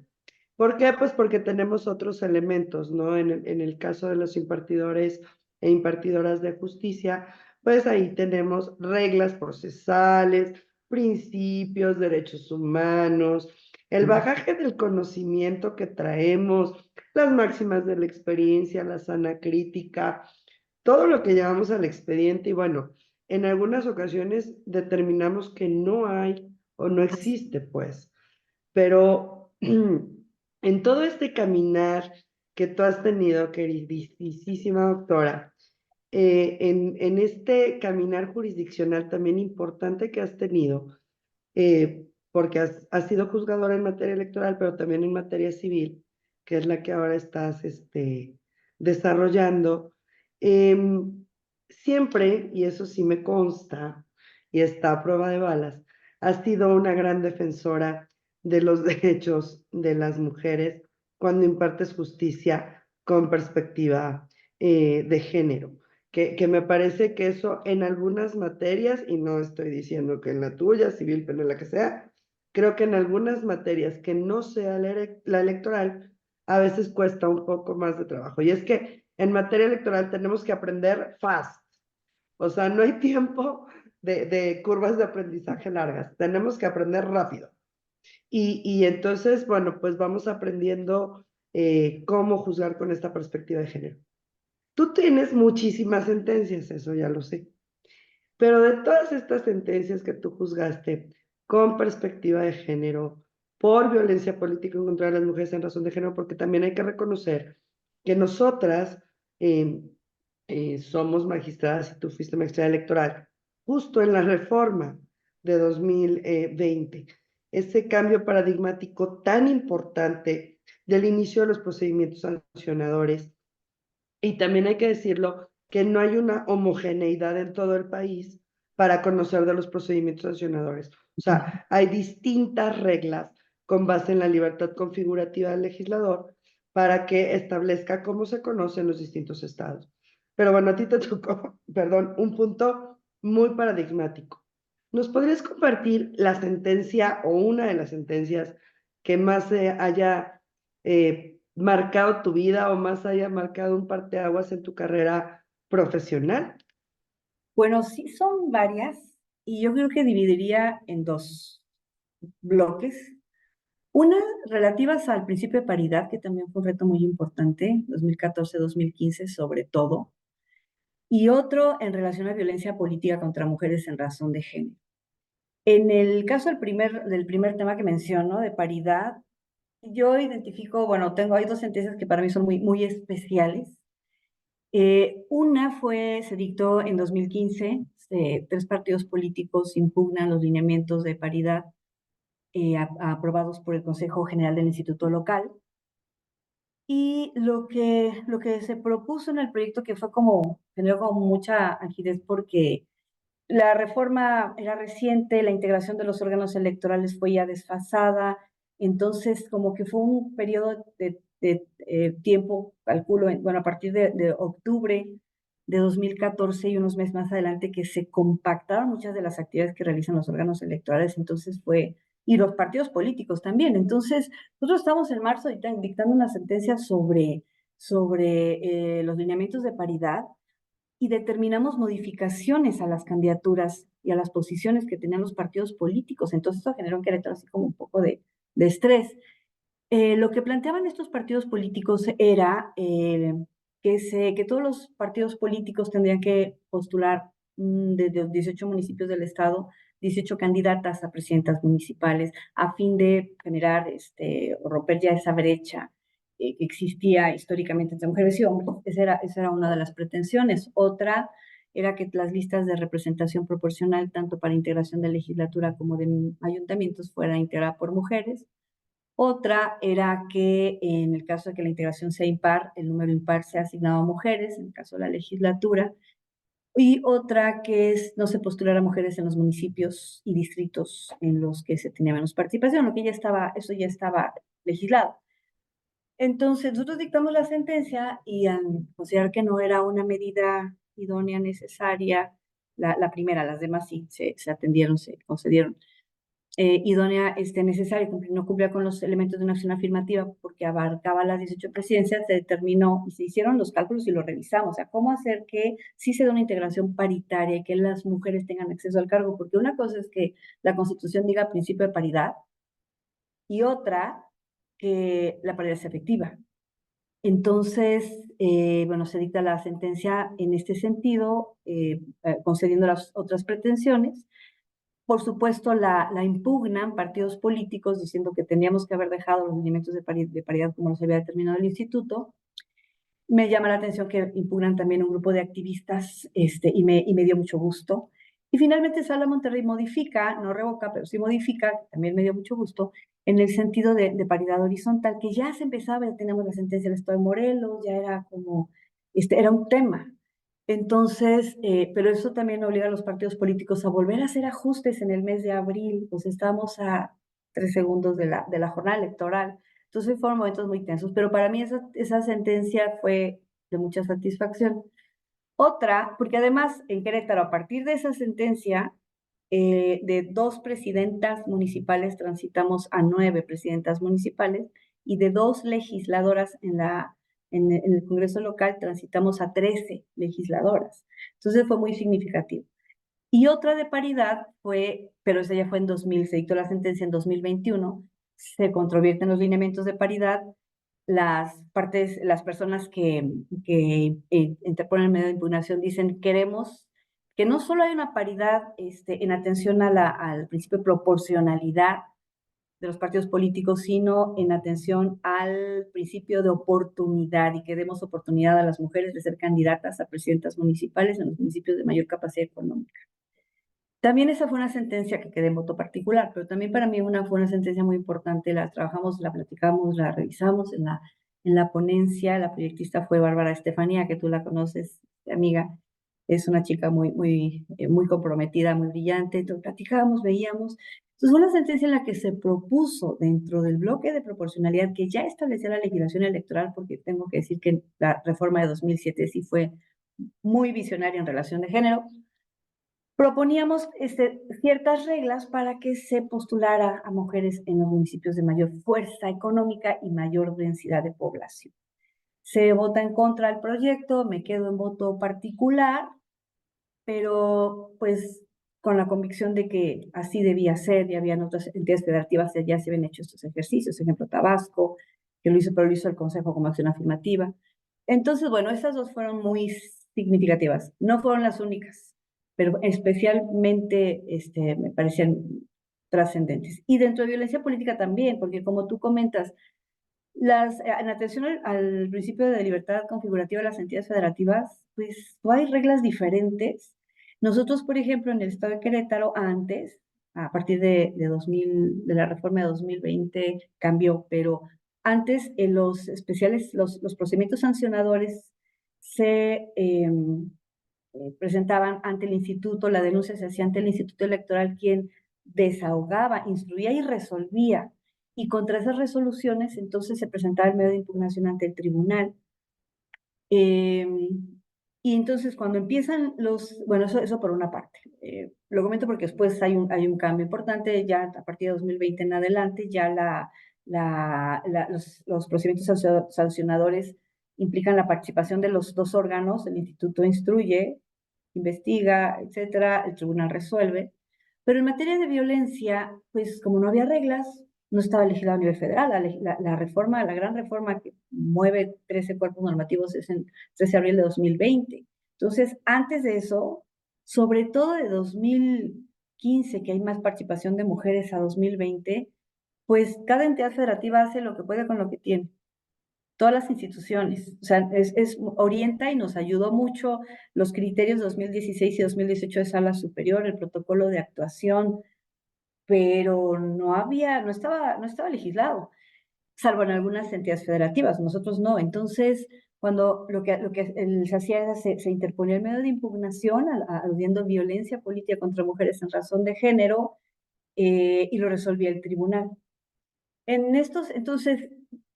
¿Por qué? Pues porque tenemos otros elementos, ¿no? En el caso de los impartidores e impartidoras de justicia, pues ahí tenemos reglas procesales, principios, derechos humanos, el bagaje del conocimiento que traemos, las máximas de la experiencia, la sana crítica, todo lo que llevamos al expediente y bueno, en algunas ocasiones determinamos que no hay o no existe, pues, pero en todo este caminar que tú has tenido, queridísima doctora, en este caminar jurisdiccional también importante que has tenido, porque has sido juzgadora en materia electoral, pero también en materia civil, que es la que ahora estás desarrollando. Siempre, y eso sí me consta, y está a prueba de balas, has sido una gran defensora de los derechos de las mujeres cuando impartes justicia con perspectiva de género que me parece que eso en algunas materias, y no estoy diciendo que en la tuya, civil, penal, la que sea, creo que en algunas materias que no sea la electoral, a veces cuesta un poco más de trabajo. Y es que en materia electoral tenemos que aprender fast, o sea, no hay tiempo de curvas de aprendizaje largas, tenemos que aprender rápido. Y entonces, bueno, pues vamos aprendiendo cómo juzgar con esta perspectiva de género. Tú tienes muchísimas sentencias, eso ya lo sé, pero de todas estas sentencias que tú juzgaste con perspectiva de género, por violencia política en contra de las mujeres en razón de género, porque también hay que reconocer que nosotras eh, somos magistradas y tú fuiste magistrada electoral, justo en la reforma de 2020. ese cambio paradigmático tan importante del inicio de los procedimientos sancionadores. Y también hay que decirlo que no hay una homogeneidad en todo el país para conocer de los procedimientos sancionadores. O sea, hay distintas reglas con base en la libertad configurativa del legislador para que establezca cómo se conocen los distintos estados. Pero bueno, a ti te tocó, perdón, un punto muy paradigmático. ¿Nos podrías compartir la sentencia o una de las sentencias que más haya marcado tu vida o más haya marcado un parteaguas en tu carrera profesional? Bueno, sí son varias y yo creo que dividiría en dos bloques. Una, relativas al principio de paridad, que también fue un reto muy importante, 2014-2015 sobre todo, y otro en relación a violencia política contra mujeres en razón de género. En el caso del primer tema que menciono, de paridad, yo identifico, bueno, hay dos sentencias que para mí son muy, muy especiales. Una se dictó en 2015, tres partidos políticos impugnan los lineamientos de paridad aprobados por el Consejo General del Instituto Local. Y lo que se propuso en el proyecto, que generó como mucha agilidad porque la reforma era reciente, la integración de los órganos electorales fue ya desfasada, entonces como que fue un periodo de tiempo, calculo, bueno, a partir de octubre de 2014 y unos meses más adelante que se compactaron muchas de las actividades que realizan los órganos electorales, y los partidos políticos también. Entonces, nosotros estamos en marzo dictando una sentencia sobre los lineamientos de paridad y determinamos modificaciones a las candidaturas y a las posiciones que tenían los partidos políticos. Entonces eso generó en Querétaro así como un poco de estrés. Lo que planteaban estos partidos políticos era que todos los partidos políticos tendrían que postular de los 18 municipios del estado, 18 candidatas a presidentas municipales, a fin de generar o romper ya esa brecha que existía históricamente entre mujeres y hombres. Esa era una de las pretensiones. Otra era que las listas de representación proporcional, tanto para integración de legislatura como de ayuntamientos, fueran integradas por mujeres. Otra era que en el caso de que la integración sea impar, el número impar sea asignado a mujeres, en el caso de la legislatura. Y otra que no se postulara a mujeres en los municipios y distritos en los que se tenía menos participación, eso ya estaba legislado. Entonces, nosotros dictamos la sentencia y al considerar que no era una medida idónea, necesaria, la primera, las demás sí se atendieron, se concedieron idónea, necesaria, no cumplía con los elementos de una acción afirmativa porque abarcaba las 18 presidencias, se determinó y se hicieron los cálculos y lo revisamos, o sea, cómo hacer que sí se dé una integración paritaria y que las mujeres tengan acceso al cargo, porque una cosa es que la Constitución diga principio de paridad y otra que la paridad sea efectiva. Entonces, bueno, se dicta la sentencia en este sentido, concediendo las otras pretensiones. Por supuesto, la impugnan partidos políticos diciendo que teníamos que haber dejado los lineamientos de paridad como los había determinado el instituto. Me llama la atención que impugnan también un grupo de activistas y me dio mucho gusto. Y finalmente Sala Monterrey modifica, no revoca, pero sí modifica, también me dio mucho gusto, en el sentido de paridad horizontal, que ya se empezaba, ya teníamos la sentencia del Estado de Morelos, ya era como, era un tema. Entonces, pero eso también obliga a los partidos políticos a volver a hacer ajustes en el mes de abril, pues estamos a 3 segundos de la jornada electoral. Entonces fueron momentos muy tensos, pero para mí esa sentencia fue de mucha satisfacción. Otra, porque además en Querétaro, a partir de esa sentencia, de 2 presidentas municipales transitamos a 9 presidentas municipales y de 2 legisladoras en el Congreso local transitamos a 13 legisladoras. Entonces fue muy significativo. Y otra de paridad pero esa ya fue se dictó la sentencia en 2021, se controvierten los lineamientos de paridad, las personas que interponen el medio de impugnación dicen, queremos que no solo hay una paridad en atención al principio de proporcionalidad de los partidos políticos, sino en atención al principio de oportunidad y que demos oportunidad a las mujeres de ser candidatas a presidentas municipales en los municipios de mayor capacidad económica. También esa fue una sentencia que quedé en voto particular, pero también para mí fue una sentencia muy importante. La trabajamos, la platicamos, la revisamos en la ponencia. La proyectista fue Bárbara Estefanía, que tú la conoces, amiga. Es una chica muy comprometida, muy brillante. Entonces platicábamos, veíamos. Entonces fue una sentencia en la que se propuso dentro del bloque de proporcionalidad que ya establecía la legislación electoral, porque tengo que decir que la reforma de 2007 sí fue muy visionaria en relación de género. Proponíamos ciertas reglas para que se postulara a mujeres en los municipios de mayor fuerza económica y mayor densidad de población. Se vota en contra del proyecto, me quedo en voto particular, pero pues con la convicción de que así debía ser. Y habían otras entidades federativas que ya se habían hecho estos ejercicios, ejemplo Tabasco, que lo hizo, pero lo hizo el Consejo como acción afirmativa. Entonces, bueno, esas dos fueron muy significativas. No fueron las únicas, pero especialmente me parecían trascendentes. Y dentro de violencia política también, porque como tú comentas, en atención al principio de libertad configurativa de las entidades federativas, pues no hay reglas diferentes. Nosotros, por ejemplo, en el estado de Querétaro, antes, a partir de la reforma de 2020, cambió, pero antes en los especiales, los procedimientos sancionadores se presentaban ante el instituto, la denuncia se hacía ante el instituto electoral, quien desahogaba, instruía y resolvía. Y contra esas resoluciones, entonces se presentaba el medio de impugnación ante el tribunal. Eh, y entonces cuando empiezan bueno, eso por una parte. Lo comento porque después hay un cambio importante, ya a partir de 2020 en adelante, ya los procedimientos sancionadores implican la participación de los dos órganos. El instituto instruye, investiga, etcétera, el tribunal resuelve. Pero en materia de violencia, pues como no había reglas, no estaba legislado a nivel federal. La reforma, la gran reforma que mueve 13 cuerpos normativos es en 13 de abril de 2020. Entonces, antes de eso, sobre todo de 2015, que hay más participación de mujeres a 2020, pues cada entidad federativa hace lo que puede con lo que tiene. Todas las instituciones, o sea, orienta y nos ayudó mucho los criterios de 2016 y 2018 de sala superior, el protocolo de actuación, pero no estaba legislado, salvo en algunas entidades federativas, nosotros no. Entonces, cuando lo que se hacía era se interponía el medio de impugnación aludiendo violencia política contra mujeres en razón de género, y lo resolvía el tribunal. Entonces,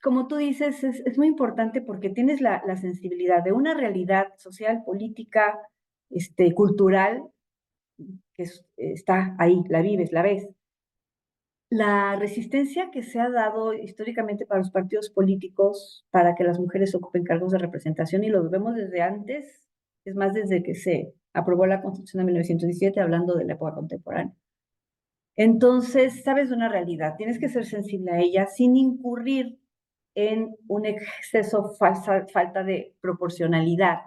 como tú dices, es muy importante porque tienes la sensibilidad de una realidad social, política, cultural, que está ahí, la vives, la ves. La resistencia que se ha dado históricamente para los partidos políticos para que las mujeres ocupen cargos de representación, y lo vemos desde antes, es más, desde que se aprobó la Constitución de 1917, hablando de la época contemporánea. Entonces, sabes de una realidad, tienes que ser sensible a ella sin incurrir en un exceso, falta de proporcionalidad,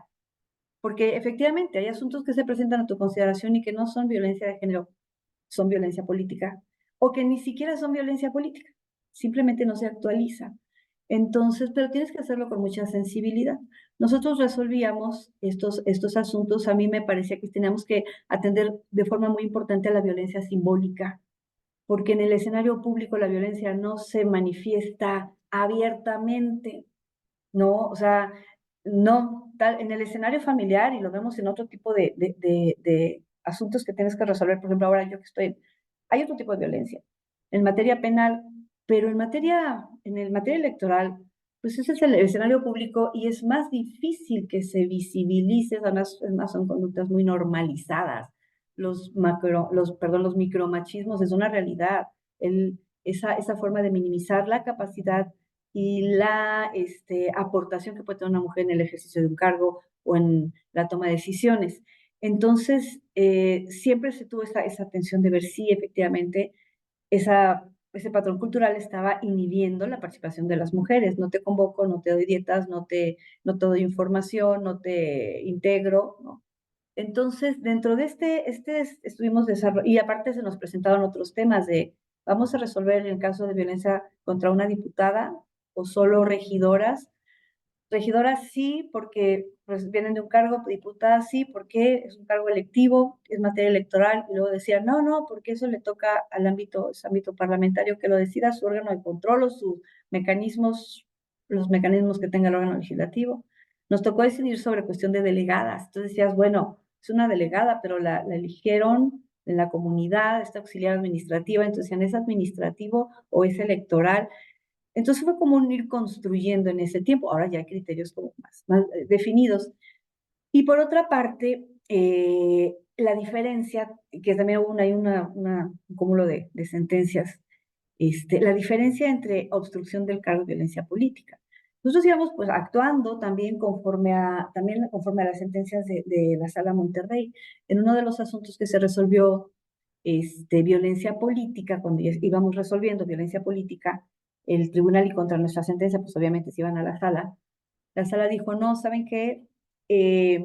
porque efectivamente hay asuntos que se presentan a tu consideración y que no son violencia de género, son violencia política, o que ni siquiera son violencia política, simplemente no se actualiza. Entonces, pero tienes que hacerlo con mucha sensibilidad. Nosotros resolvíamos estos asuntos. A mí me parecía que teníamos que atender de forma muy importante a la violencia simbólica, porque en el escenario público la violencia no se manifiesta abiertamente, ¿no? O sea, no, en el escenario familiar, y lo vemos en otro tipo de asuntos que tienes que resolver. Por ejemplo, ahora yo que hay otro tipo de violencia en materia penal, pero en el materia electoral, pues ese es el escenario público y es más difícil que se visibilice. Además, son conductas muy normalizadas. Los micromachismos es una realidad. Esa forma de minimizar la capacidad y la aportación que puede tener una mujer en el ejercicio de un cargo o en la toma de decisiones. Entonces, siempre se tuvo esa tensión de ver si efectivamente ese patrón cultural estaba inhibiendo la participación de las mujeres. No te convoco, no te doy dietas, no te doy información, no te integro, ¿no? Entonces, dentro de estuvimos desarrollando, y aparte se nos presentaron otros temas de, vamos a resolver en el caso de violencia contra una diputada o solo regidoras. Regidoras sí, porque pues, vienen de un cargo, diputadas sí, porque es un cargo electivo, es materia electoral, y luego decían, no, no, porque eso le toca al ámbito, es ámbito parlamentario que lo decida su órgano de control o sus mecanismos, los mecanismos que tenga el órgano legislativo. Nos tocó decidir sobre cuestión de delegadas. Entonces decías, bueno, es una delegada, pero la eligieron en la comunidad, esta auxiliar administrativa, entonces decían, ¿es administrativo o es electoral? Entonces fue como un ir construyendo en ese tiempo. Ahora ya hay criterios como más definidos. Y por otra parte, la diferencia, que también hubo un cúmulo de sentencias, la diferencia entre obstrucción del cargo y violencia política. Nosotros íbamos pues actuando también conforme a las sentencias de la Sala Monterrey. En uno de los asuntos que se resolvió, violencia política, cuando ya íbamos resolviendo violencia política, el tribunal y contra nuestra sentencia, pues obviamente se iban a la sala dijo, no, ¿saben qué? Eh,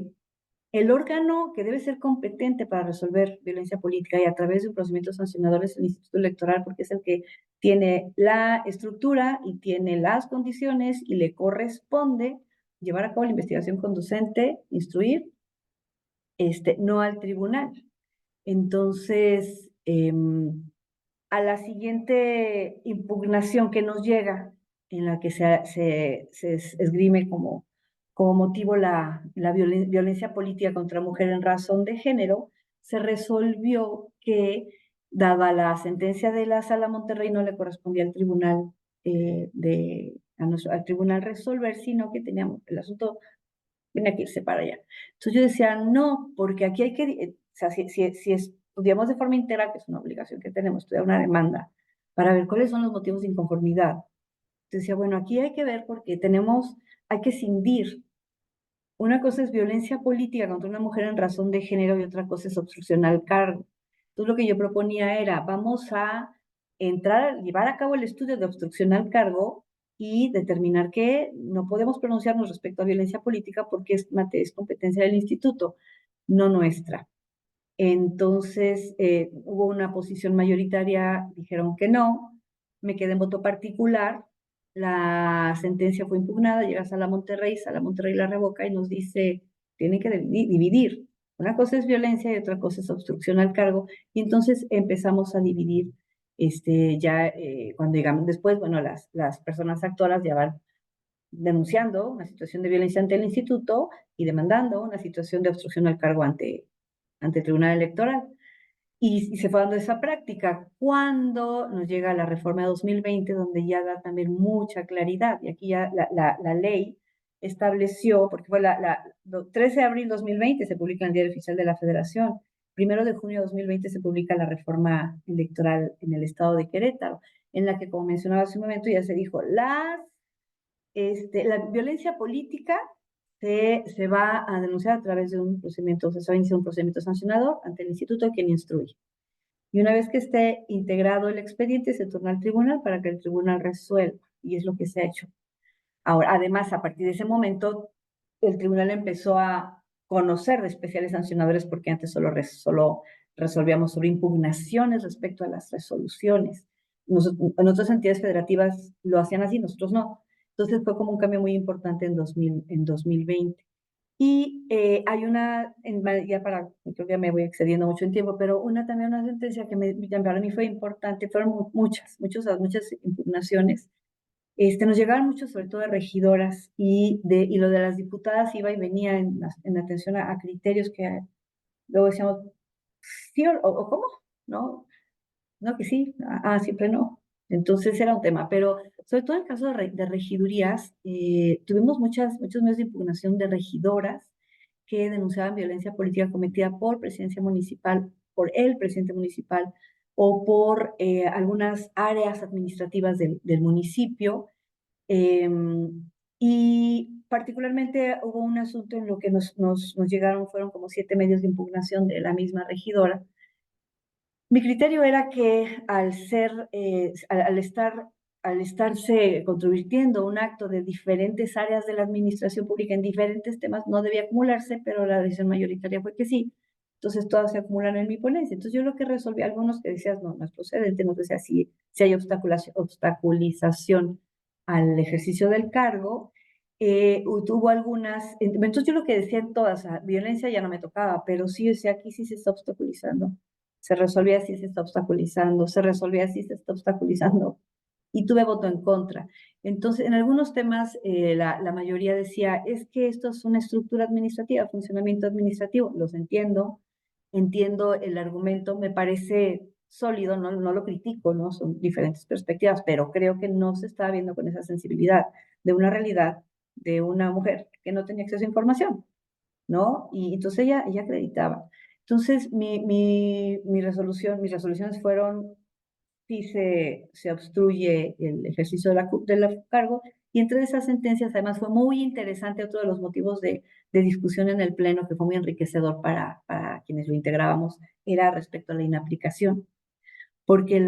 el órgano que debe ser competente para resolver violencia política y a través de un procedimiento sancionador es el Instituto Electoral, porque es el que tiene la estructura y tiene las condiciones y le corresponde llevar a cabo la investigación conducente, instruir, no al tribunal. Entonces, a la siguiente impugnación que nos llega, en la que se esgrime como motivo la violencia política contra mujer en razón de género, se resolvió que, dada la sentencia de la Sala Monterrey, no le correspondía al tribunal, al tribunal resolver, sino que teníamos el asunto tenía que irse para allá. Entonces yo decía, no, porque aquí hay que, o sea, si estudiamos de forma integral, que es una obligación que tenemos, estudiar una demanda, para ver cuáles son los motivos de inconformidad. Entonces decía, bueno, aquí hay que ver porque hay que cindir. Una cosa es violencia política contra una mujer en razón de género y otra cosa es obstrucción al cargo. Entonces lo que yo proponía era, vamos a llevar a cabo el estudio de obstrucción al cargo y determinar que no podemos pronunciarnos respecto a violencia política porque es competencia del instituto, no nuestra. Entonces hubo una posición mayoritaria, dijeron que no, me quedé en voto particular, la sentencia fue impugnada, llega a Sala Monterrey la revoca y nos dice, tienen que dividir. Una cosa es violencia y otra cosa es obstrucción al cargo. Y entonces empezamos a dividir, cuando llegamos después, bueno, las personas actoras ya van denunciando una situación de violencia ante el instituto y demandando una situación de obstrucción al cargo ante el Tribunal Electoral. Y se fue dando esa práctica cuando nos llega la reforma de 2020, donde ya da también mucha claridad. Y aquí ya la ley estableció, porque fue 13 de abril de 2020 se publica en el Diario Oficial de la Federación, 1 de junio de 2020 se publica la reforma electoral en el estado de Querétaro, en la que, como mencionaba hace un momento, ya se dijo, la violencia política se va a denunciar a través de un procedimiento, se va a iniciar un procedimiento sancionador ante el instituto quien instruye. Y una vez que esté integrado el expediente, se torna al tribunal para que el tribunal resuelva, y es lo que se ha hecho. Ahora, además, a partir de ese momento, el tribunal empezó a conocer de especiales sancionadores porque antes solo resolvíamos sobre impugnaciones respecto a las resoluciones. En otras entidades federativas lo hacían así, nosotros no. Entonces fue como un cambio muy importante en 2020. Y hay ya creo que ya me voy excediendo mucho en tiempo, pero también una sentencia que para mí fue importante, fueron muchas impugnaciones. Nos llegaban muchos, sobre todo de regidoras, y lo de las diputadas iba y venía en atención a criterios que luego decíamos, sí o cómo, ¿no? No, que sí, siempre no. Entonces era un tema, pero sobre todo en el caso de regidurías, tuvimos muchos medios de impugnación de regidoras que denunciaban violencia política cometida por presidencia municipal, por el presidente municipal o por algunas áreas administrativas del municipio. Y particularmente hubo un asunto en lo que nos llegaron, fueron como 7 medios de impugnación de la misma regidora. Mi criterio era que al estarse controvirtiendo un acto de diferentes áreas de la administración pública en diferentes temas, no debía acumularse, pero la decisión mayoritaria fue que sí. Entonces todas se acumularon en mi ponencia. Entonces yo lo que resolví, algunos que decías, no es procedente, no decía si hay obstaculización al ejercicio del cargo, Tuvo algunas, entonces yo lo que decía en todas, o sea, violencia ya no me tocaba, pero sí, yo decía, aquí sí se está obstaculizando, se resolvía así, se está obstaculizando, se resolvía así, se está obstaculizando, y tuve voto en contra. Entonces, en algunos temas, la mayoría decía, es que esto es una estructura administrativa, funcionamiento administrativo, los entiendo, entiendo el argumento, me parece sólido, no lo critico, ¿no? Son diferentes perspectivas, pero creo que no se está viendo con esa sensibilidad de una realidad de una mujer que no tenía acceso a información, ¿no? Y entonces ella acreditaba. Entonces, mis resoluciones fueron si se obstruye el ejercicio del cargo. Y entre esas sentencias, además, fue muy interesante otro de los motivos de discusión en el Pleno, que fue muy enriquecedor para quienes lo integrábamos, era respecto a la inaplicación, porque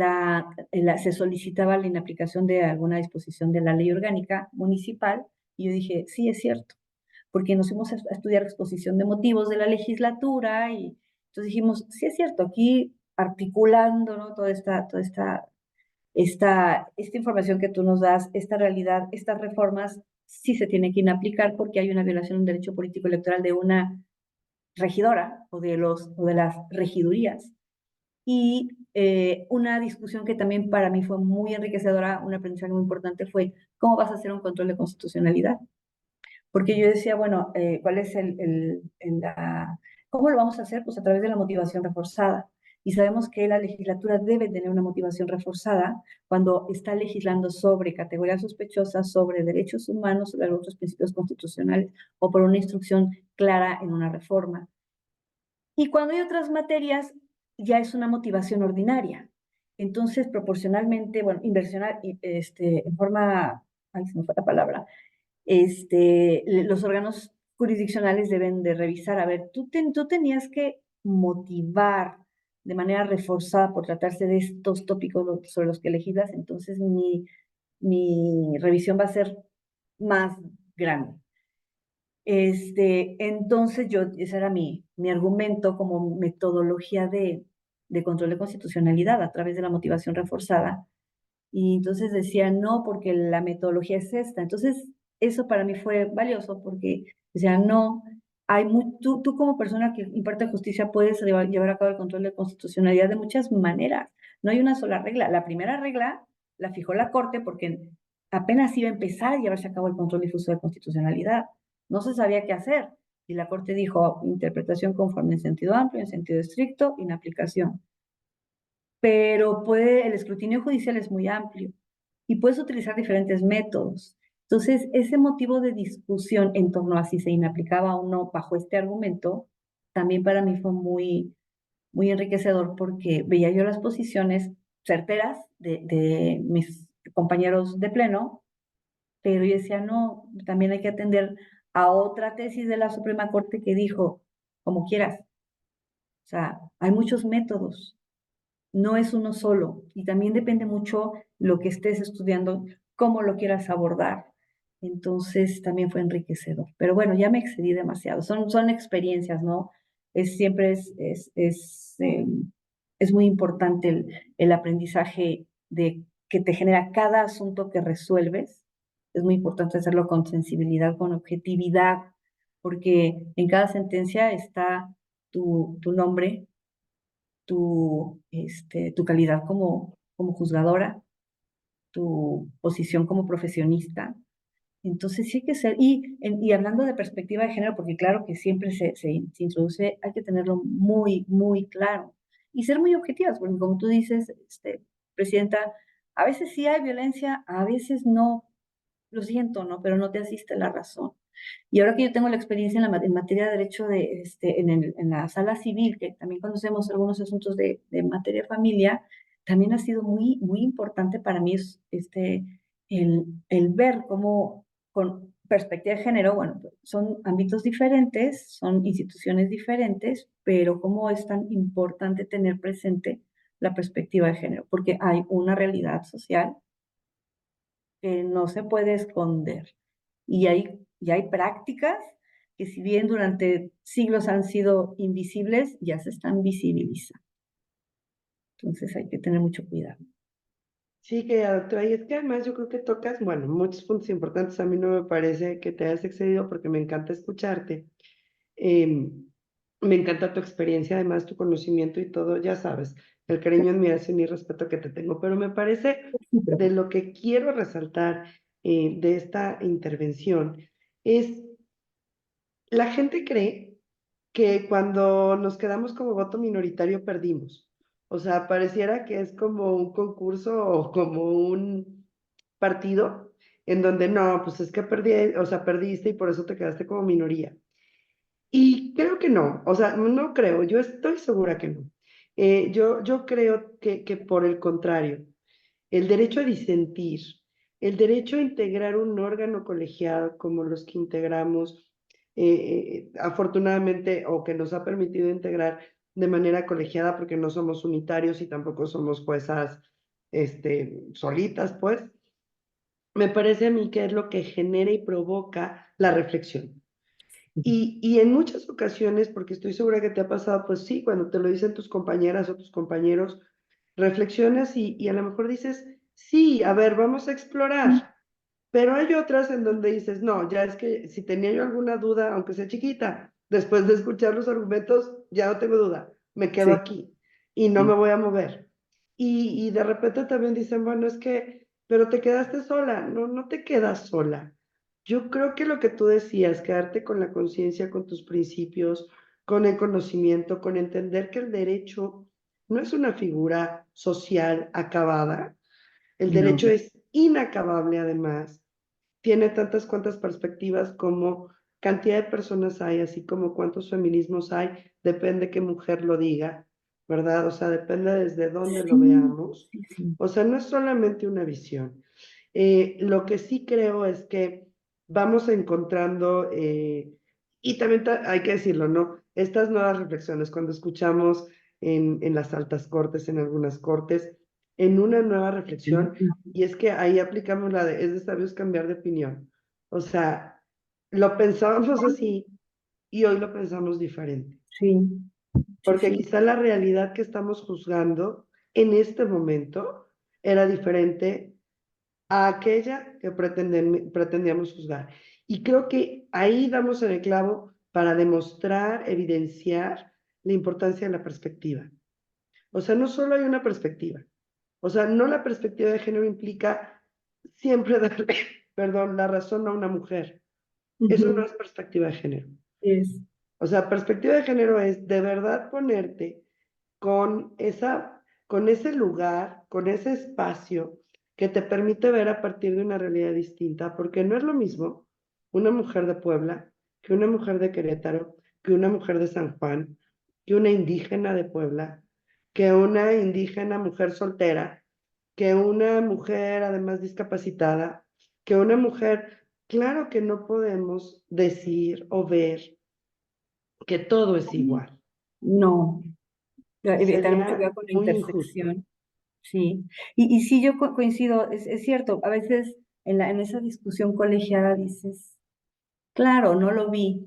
se solicitaba la inaplicación de alguna disposición de la ley orgánica municipal, y yo dije, sí, es cierto, porque nos fuimos a estudiar exposición de motivos de la legislatura, y entonces dijimos, sí, es cierto, aquí articulando, ¿no? Esta información que tú nos das, esta realidad, estas reformas, sí se tiene que inaplicar porque hay una violación de un derecho político electoral de una regidora o de las regidurías. Y una discusión que también para mí fue muy enriquecedora, un aprendizaje muy importante fue cómo vas a hacer un control de constitucionalidad. Porque yo decía, bueno, ¿cuál es cómo lo vamos a hacer? Pues a través de la motivación reforzada. Y sabemos que la legislatura debe tener una motivación reforzada cuando está legislando sobre categorías sospechosas, sobre derechos humanos, sobre otros principios constitucionales o por una instrucción clara en una reforma. Y cuando hay otras materias, ya es una motivación ordinaria. Entonces, proporcionalmente, bueno, inversional, en forma, ay, se me fue la palabra, los órganos jurisdiccionales deben de revisar, a ver, tú tenías que motivar de manera reforzada por tratarse de estos tópicos sobre los que legislas, entonces mi revisión va a ser más grande. Entonces ese era mi argumento como metodología de control de constitucionalidad a través de la motivación reforzada. Y entonces decía, no, porque la metodología es esta. Entonces, eso para mí fue valioso porque decía, no, tú como persona que imparte justicia puedes llevar a cabo el control de constitucionalidad de muchas maneras. No hay una sola regla. La primera regla la fijó la Corte porque apenas iba a empezar a llevarse a cabo el control difuso de constitucionalidad. No se sabía qué hacer. Y la Corte dijo, interpretación conforme en sentido amplio, en sentido estricto, inaplicación. Pero el escrutinio judicial es muy amplio y puedes utilizar diferentes métodos. Entonces, ese motivo de discusión en torno a si se inaplicaba o no bajo este argumento, también para mí fue muy enriquecedor porque veía yo las posiciones certeras de mis compañeros de pleno, pero yo decía, no, también hay que atender a otra tesis de la Suprema Corte que dijo, como quieras. O sea, hay muchos métodos, no es uno solo y también depende mucho lo que estés estudiando, cómo lo quieras abordar. Entonces también fue enriquecedor. Pero bueno, ya me excedí demasiado. Son experiencias, ¿no? Siempre es muy importante el aprendizaje de que te genera cada asunto que resuelves. Es muy importante hacerlo con sensibilidad, con objetividad, porque en cada sentencia está tu nombre, tu calidad como juzgadora, tu posición como profesionista. Entonces sí hay que ser, y hablando de perspectiva de género, porque claro que siempre se introduce, hay que tenerlo muy claro y ser muy objetivas, porque como tú dices, Presidenta, a veces sí hay violencia, a veces no, lo siento, ¿no? Pero no te asiste la razón. Y ahora que yo tengo la experiencia en materia de derecho en la sala civil, que también conocemos algunos asuntos de materia de familia, también ha sido muy importante para mí el ver cómo con perspectiva de género, bueno, son ámbitos diferentes, son instituciones diferentes, pero cómo es tan importante tener presente la perspectiva de género, porque hay una realidad social que no se puede esconder. Y hay prácticas que si bien durante siglos han sido invisibles, ya se están visibilizando. Entonces hay que tener mucho cuidado. Sí, que doctora, y es que además yo creo que tocas, bueno, muchos puntos importantes. A mí no me parece que te hayas excedido porque me encanta escucharte. Me encanta tu experiencia, además tu conocimiento y todo, ya sabes, el cariño, admiración y respeto que te tengo, pero me parece Sí, de lo que quiero resaltar de esta intervención es la gente cree que cuando nos quedamos como voto minoritario perdimos. O sea, pareciera que es como un concurso o como un partido en donde no, pues es que perdí, o sea, perdiste y por eso te quedaste como minoría. Y creo que no, o sea, no creo, yo estoy segura que no. Yo creo que por el contrario, el derecho a disentir, el derecho a integrar un órgano colegiado como los que integramos, afortunadamente, o que nos ha permitido integrar de manera colegiada, porque no somos unitarios y tampoco somos juezas solitas, pues, me parece a mí que es lo que genera y provoca la reflexión. Y en muchas ocasiones, porque estoy segura que te ha pasado, pues sí, cuando te lo dicen tus compañeras o tus compañeros, reflexionas y a lo mejor dices, sí, a ver, vamos a explorar. Pero hay otras en donde dices, no, ya es que si tenía yo alguna duda, aunque sea chiquita, después de escuchar los argumentos, ya no tengo duda, me quedo sí, aquí y no me sí. voy a mover. Y de repente también dicen, bueno, es que, pero te quedaste sola. No, no te quedas sola. Yo creo que lo que tú decías, quedarte con la conciencia, con tus principios, con el conocimiento, con entender que el derecho no es una figura social acabada, el derecho No, es inacabable además, tiene tantas cuantas perspectivas como cantidad de personas hay, así como cuántos feminismos hay, depende qué mujer lo diga, ¿verdad? O sea, depende desde dónde lo sí, veamos. sí, sí. O sea, no es solamente una visión. Lo que sí creo es que vamos encontrando, y también hay que decirlo, ¿no? Estas nuevas reflexiones, cuando escuchamos en las altas cortes, en algunas cortes, en una nueva reflexión, y es que ahí aplicamos la de, es de sabios cambiar de opinión. O sea, lo pensábamos así y hoy lo pensamos diferente, Sí, sí, porque sí. quizá la realidad que estamos juzgando en este momento era diferente a aquella que pretendíamos juzgar. Y creo que ahí damos en el clavo para demostrar, evidenciar la importancia de la perspectiva. O sea, no solo hay una perspectiva. O sea, no la perspectiva de género implica siempre darle, perdón, la razón a una mujer. Eso no Ujú. es perspectiva de género. Es, O sea, perspectiva de género es de verdad ponerte con ese lugar, con ese espacio que te permite ver a partir de una realidad distinta, porque no es lo mismo una mujer de Puebla que una mujer de Querétaro, que una mujer de San Juan, que una indígena de Puebla, que una indígena mujer soltera, que una mujer además discapacitada, que una mujer, claro que no podemos decir o ver que todo es igual. no, tiene mucho que ver Sería con la muy injusto. intersección. Sí, y sí, yo coincido, es cierto, a veces en esa discusión colegiada dices, claro, no lo vi,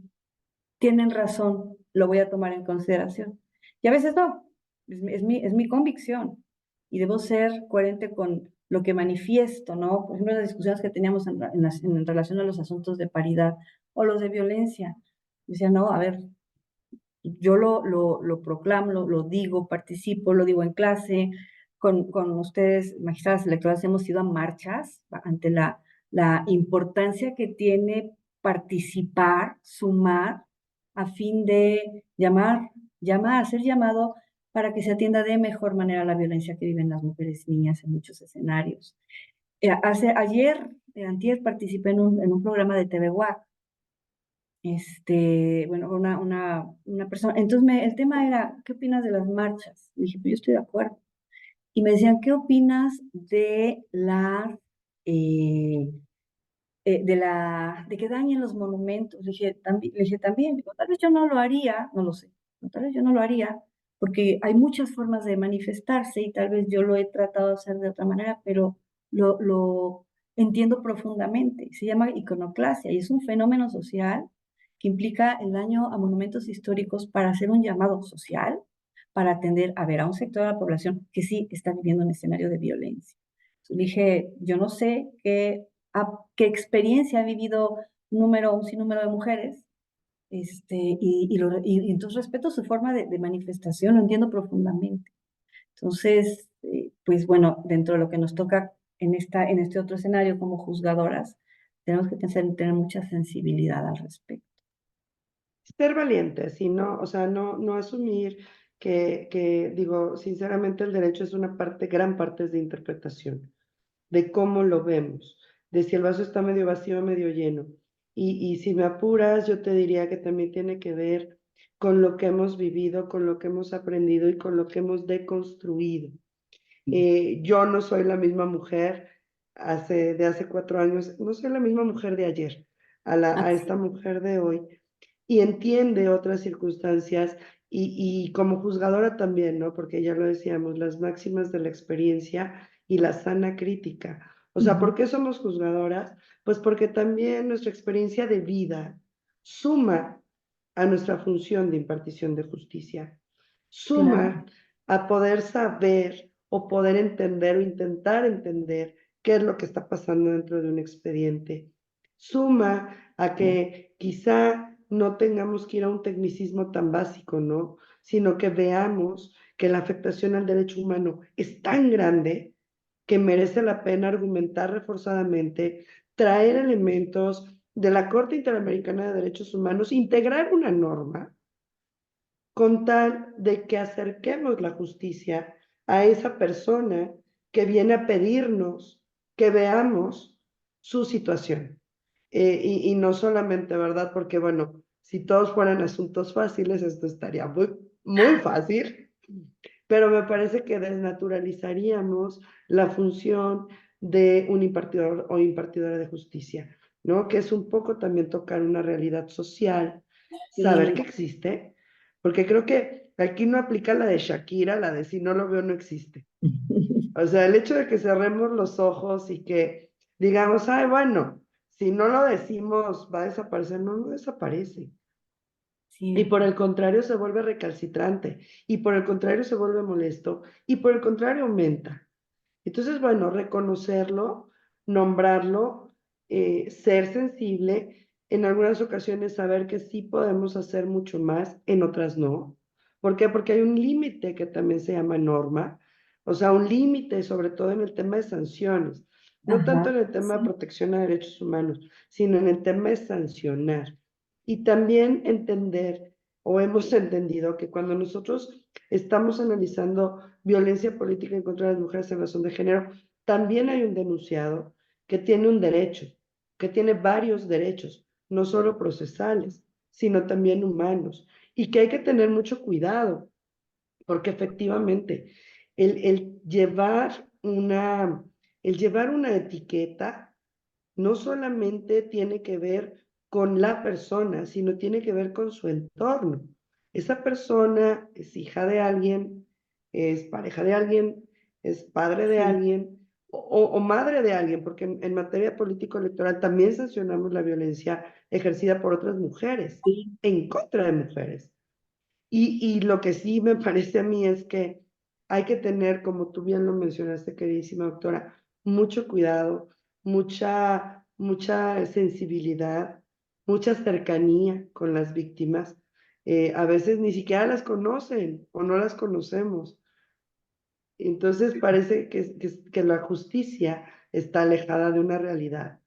tienen razón, lo voy a tomar en consideración. Y a veces no, es mi convicción y debo ser coherente con lo que manifiesto, ¿no? Por ejemplo, las discusiones que teníamos en relación a los asuntos de paridad o los de violencia. Decía, no, a ver, yo lo proclamo, lo digo, participo, lo digo en clase, con ustedes, magistradas electorales, hemos ido a marchas ante la importancia que tiene participar, sumar, a fin de hacer llamado para que se atienda de mejor manera la violencia que viven las mujeres y niñas en muchos escenarios. Antier participé en un programa de TV WAC, bueno, una persona. Entonces, el tema era, ¿qué opinas de las marchas? Le dije, pues yo estoy de acuerdo. Y me decían, ¿qué opinas eh, de que dañen los monumentos? Le dije también, digo, tal vez yo no lo haría, no lo sé, no, tal vez yo no lo haría, porque hay muchas formas de manifestarse y tal vez yo lo he tratado de hacer de otra manera, pero lo entiendo profundamente. Se llama iconoclasia y es un fenómeno social que implica el daño a monumentos históricos para hacer un llamado social, para atender a ver a un sector de la población que sí está viviendo un escenario de violencia. Dije, yo no sé qué experiencia ha vivido un sinnúmero de mujeres, y entonces respeto su forma de manifestación, lo entiendo profundamente. Entonces, pues bueno, dentro de lo que nos toca en este otro escenario como juzgadoras, tenemos que pensar en tener mucha sensibilidad al respecto. Ser valientes y no, o sea, no asumir digo, sinceramente el derecho es una parte, gran parte es de interpretación, de cómo lo vemos, de si el vaso está medio vacío o medio lleno. Y si me apuras, yo te diría que también tiene que ver con lo que hemos vivido, con lo que hemos aprendido y con lo que hemos deconstruido. Yo no soy la misma mujer de hace 4 años, no soy la misma mujer de ayer, a esta mujer de hoy, y entiende otras circunstancias y como juzgadora también, ¿no? Porque ya lo decíamos, las máximas de la experiencia y la sana crítica. O sea, ¿por qué somos juzgadoras? Pues porque también nuestra experiencia de vida suma a nuestra función de impartición de justicia, Claro, suma a poder saber o poder entender o intentar entender qué es lo que está pasando dentro de un expediente. Suma a que quizá no tengamos que ir a un tecnicismo tan básico, ¿no? Sino que veamos que la afectación al derecho humano es tan grande que merece la pena argumentar reforzadamente, traer elementos de la Corte Interamericana de Derechos Humanos, integrar una norma con tal de que acerquemos la justicia a esa persona que viene a pedirnos que veamos su situación. Y no solamente, ¿verdad? Porque bueno, si todos fueran asuntos fáciles, esto estaría muy fácil, pero me parece que desnaturalizaríamos la función de un impartidor o impartidora de justicia, ¿no? Que es un poco también tocar una realidad social, saber que sí. existe, porque creo que aquí no aplica la de Shakira, la de si no lo veo no existe. O sea, el hecho de que cerremos los ojos y que digamos, ay, bueno, si no lo decimos va a desaparecer, no, no desaparece. Y Sí, por el contrario se vuelve recalcitrante, y por el contrario se vuelve molesto, y por el contrario aumenta. Entonces, bueno, reconocerlo, nombrarlo, ser sensible, en algunas ocasiones saber que sí podemos hacer mucho más, en otras no. ¿Por qué? Porque hay un límite que también se llama norma, o sea, un límite sobre todo en el tema de sanciones, no tanto ajá, en el tema de sí, protección a derechos humanos, sino en el tema de sancionar. Y también entender, o hemos entendido, que cuando nosotros estamos analizando violencia política en contra de las mujeres en razón de género, también hay un denunciado que tiene un derecho, que tiene varios derechos, no solo procesales, sino también humanos, y que hay que tener mucho cuidado, porque efectivamente el llevar el llevar una etiqueta no solamente tiene que ver con la persona, sino tiene que ver con su entorno. Esa persona es hija de alguien, es pareja de alguien, es padre de sí, alguien o madre de alguien, porque en materia político-electoral también sancionamos la violencia ejercida por otras mujeres, sí. en contra de mujeres. Y lo que sí me parece a mí es que hay que tener, como tú bien lo mencionaste, queridísima doctora, mucho cuidado, mucha sensibilidad, mucha cercanía con las víctimas. A veces ni siquiera las conocen o no las conocemos. Entonces parece que la justicia está alejada de una realidad.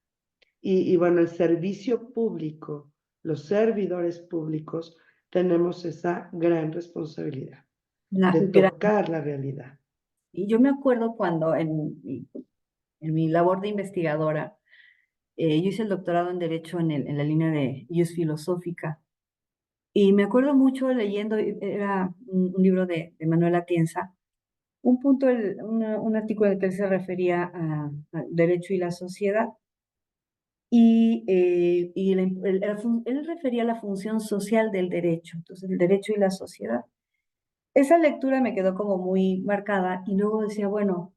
Y bueno, el servicio público, los servidores públicos, tenemos esa gran responsabilidad La de gran- tocar la realidad. y yo me acuerdo cuando en mi labor de investigadora, yo hice el doctorado en Derecho en la línea de Ius Filosófica, y me acuerdo mucho leyendo, era un libro de Manuel Atienza, un punto, un artículo en el que él se refería al derecho y la sociedad, él refería a la función social del derecho, entonces el derecho y la sociedad. Esa lectura me quedó como muy marcada y luego decía, bueno,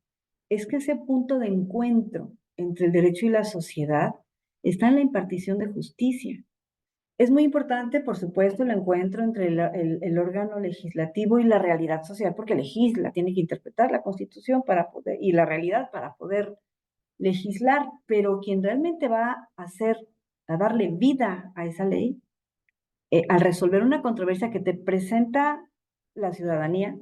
es que ese punto de encuentro entre el derecho y la sociedad está en la impartición de justicia. Es muy importante, por supuesto, el encuentro entre el órgano legislativo y la realidad social, porque legisla, tiene que interpretar la Constitución para poder, y la realidad para poder legislar, pero quien realmente va a hacer, a darle vida a esa ley, al resolver una controversia que te presenta la ciudadanía,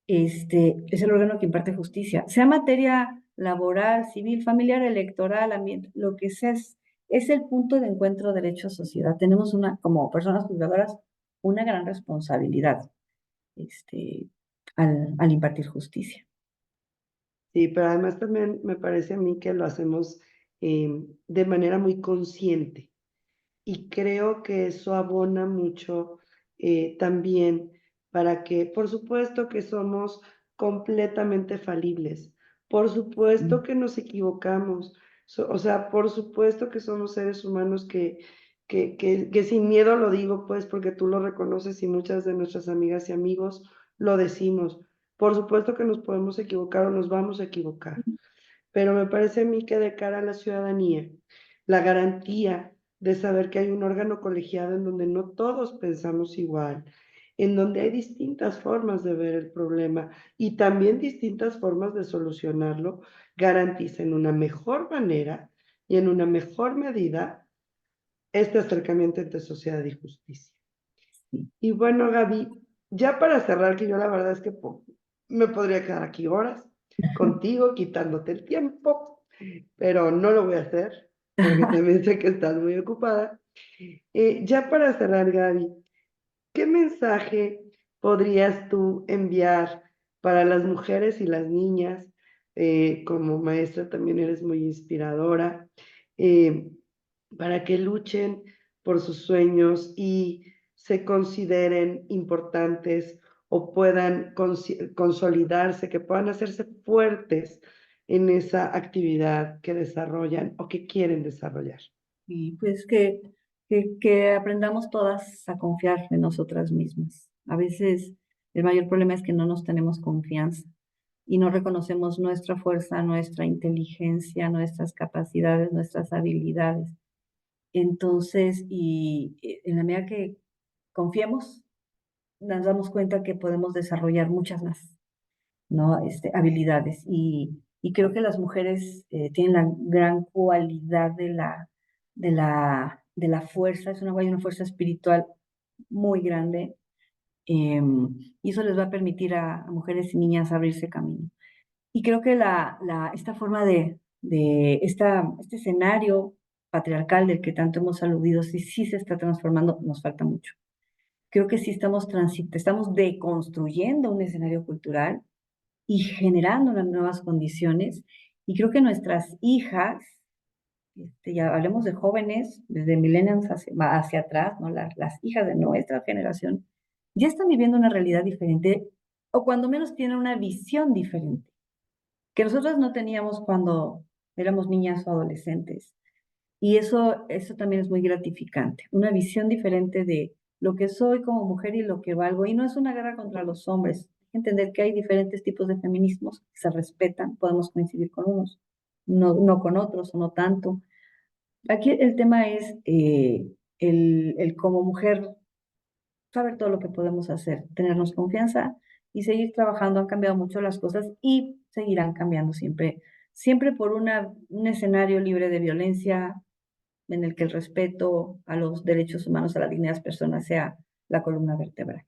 es el órgano que imparte justicia, sea materia laboral, civil, familiar, electoral, ambiente, lo que sea, es el punto de encuentro derecho-sociedad. Tenemos como personas juzgadoras, una gran responsabilidad, este, al impartir justicia. Sí, pero además también me parece a mí que lo hacemos de manera muy consciente y creo que eso abona mucho también para que, por supuesto que somos completamente falibles, por supuesto que nos equivocamos, o sea, por supuesto que somos seres humanos que sin miedo lo digo, pues porque tú lo reconoces y muchas de nuestras amigas y amigos lo decimos. Por supuesto que nos podemos equivocar o nos vamos a equivocar, pero me parece a mí que de cara a la ciudadanía, la garantía de saber que hay un órgano colegiado en donde no todos pensamos igual, en donde hay distintas formas de ver el problema y también distintas formas de solucionarlo, garantiza en una mejor manera y en una mejor medida este acercamiento entre sociedad y justicia. Y bueno, Gaby, ya para cerrar, que yo la verdad es que me podría quedar aquí horas contigo, quitándote el tiempo, pero no lo voy a hacer porque también sé que estás muy ocupada. Ya para cerrar, Gaby, ¿qué mensaje podrías tú enviar para las mujeres y las niñas? Como maestra también eres muy inspiradora, eh, para que luchen por sus sueños y se consideren importantes o puedan consolidarse, que puedan hacerse fuertes en esa actividad que desarrollan o que quieren desarrollar. Y pues que aprendamos todas a confiar en nosotras mismas. A veces el mayor problema es que no nos tenemos confianza y no reconocemos nuestra fuerza, nuestra inteligencia, nuestras capacidades, nuestras habilidades. Entonces, en la medida que confiemos, nos damos cuenta que podemos desarrollar muchas más, ¿no? Habilidades. Y creo que las mujeres tienen la gran cualidad de la fuerza, hay una fuerza espiritual muy grande, y eso les va a permitir a mujeres y niñas abrirse camino. Y creo que esta forma este escenario patriarcal del que tanto hemos aludido, sí se está transformando, nos falta mucho. Creo que sí estamos deconstruyendo un escenario cultural y generando unas nuevas condiciones. Y creo que nuestras hijas, ya hablemos de jóvenes, desde millennials hacia atrás, ¿no? Las hijas de nuestra generación, ya están viviendo una realidad diferente, o cuando menos tienen una visión diferente, que nosotros no teníamos cuando éramos niñas o adolescentes. Y eso también es muy gratificante, una visión diferente de lo que soy como mujer y lo que valgo. Y no es una guerra contra los hombres. Hay que entender que hay diferentes tipos de feminismos que se respetan, podemos coincidir con unos, no con otros o no tanto. Aquí el tema es el como mujer saber todo lo que podemos hacer, tenernos confianza y seguir trabajando. Han cambiado mucho las cosas y seguirán cambiando siempre, siempre por un escenario libre de violencia, en el que el respeto a los derechos humanos, a la dignidad de las personas sea la columna vertebral.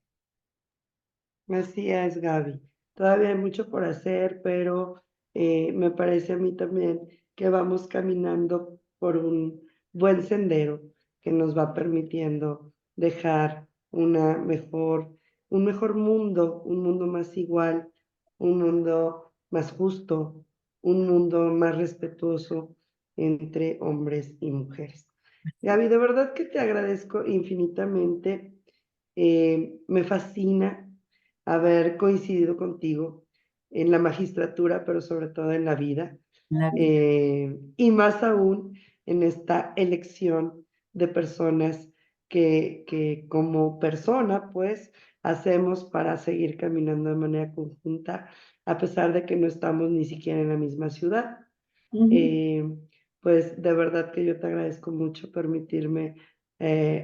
Así es, Gaby. Todavía hay mucho por hacer, pero me parece a mí también que vamos caminando por un buen sendero que nos va permitiendo dejar un mejor mundo, un mundo más igual, un mundo más justo, un mundo más respetuoso entre hombres y mujeres. Gaby, de verdad que te agradezco infinitamente. Me fascina haber coincidido contigo en la magistratura, pero sobre todo en la vida, La vida. y más aún en esta elección de personas que como persona, pues, hacemos para seguir caminando de manera conjunta, a pesar de que no estamos ni siquiera en la misma ciudad. Ujú. Eh, pues de verdad que yo te agradezco mucho permitirme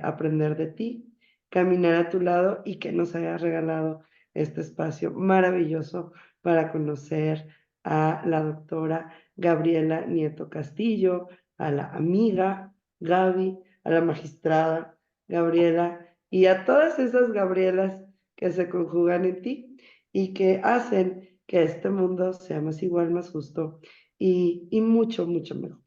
aprender de ti, caminar a tu lado y que nos hayas regalado este espacio maravilloso para conocer a la doctora Gabriela Nieto Castillo, a la amiga Gaby, a la magistrada Gabriela y a todas esas Gabrielas que se conjugan en ti y que hacen que este mundo sea más igual, más justo y mucho, mucho mejor.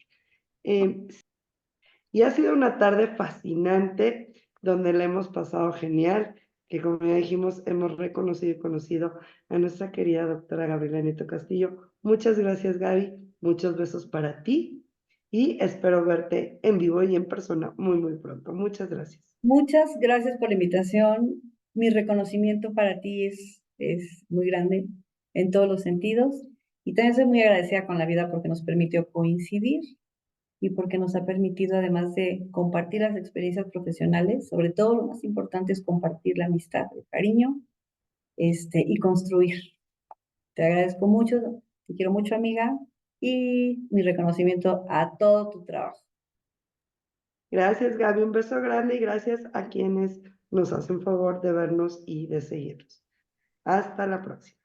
Y ha sido una tarde fascinante donde la hemos pasado genial, que como ya dijimos, hemos reconocido y conocido a nuestra querida doctora Gabriela Nieto Castillo. Muchas gracias, Gaby. Muchos besos para ti y espero verte en vivo y en persona muy, muy pronto. Muchas gracias. Muchas gracias por la invitación. Mi reconocimiento para ti es muy grande en todos los sentidos. Y también soy muy agradecida con la vida porque nos permitió coincidir y porque nos ha permitido, además de compartir las experiencias profesionales, sobre todo lo más importante es compartir la amistad, el cariño, y construir. Te agradezco mucho, te quiero mucho, amiga, y mi reconocimiento a todo tu trabajo. Gracias, Gaby. Un beso grande y gracias a quienes nos hacen favor de vernos y de seguirnos. Hasta la próxima.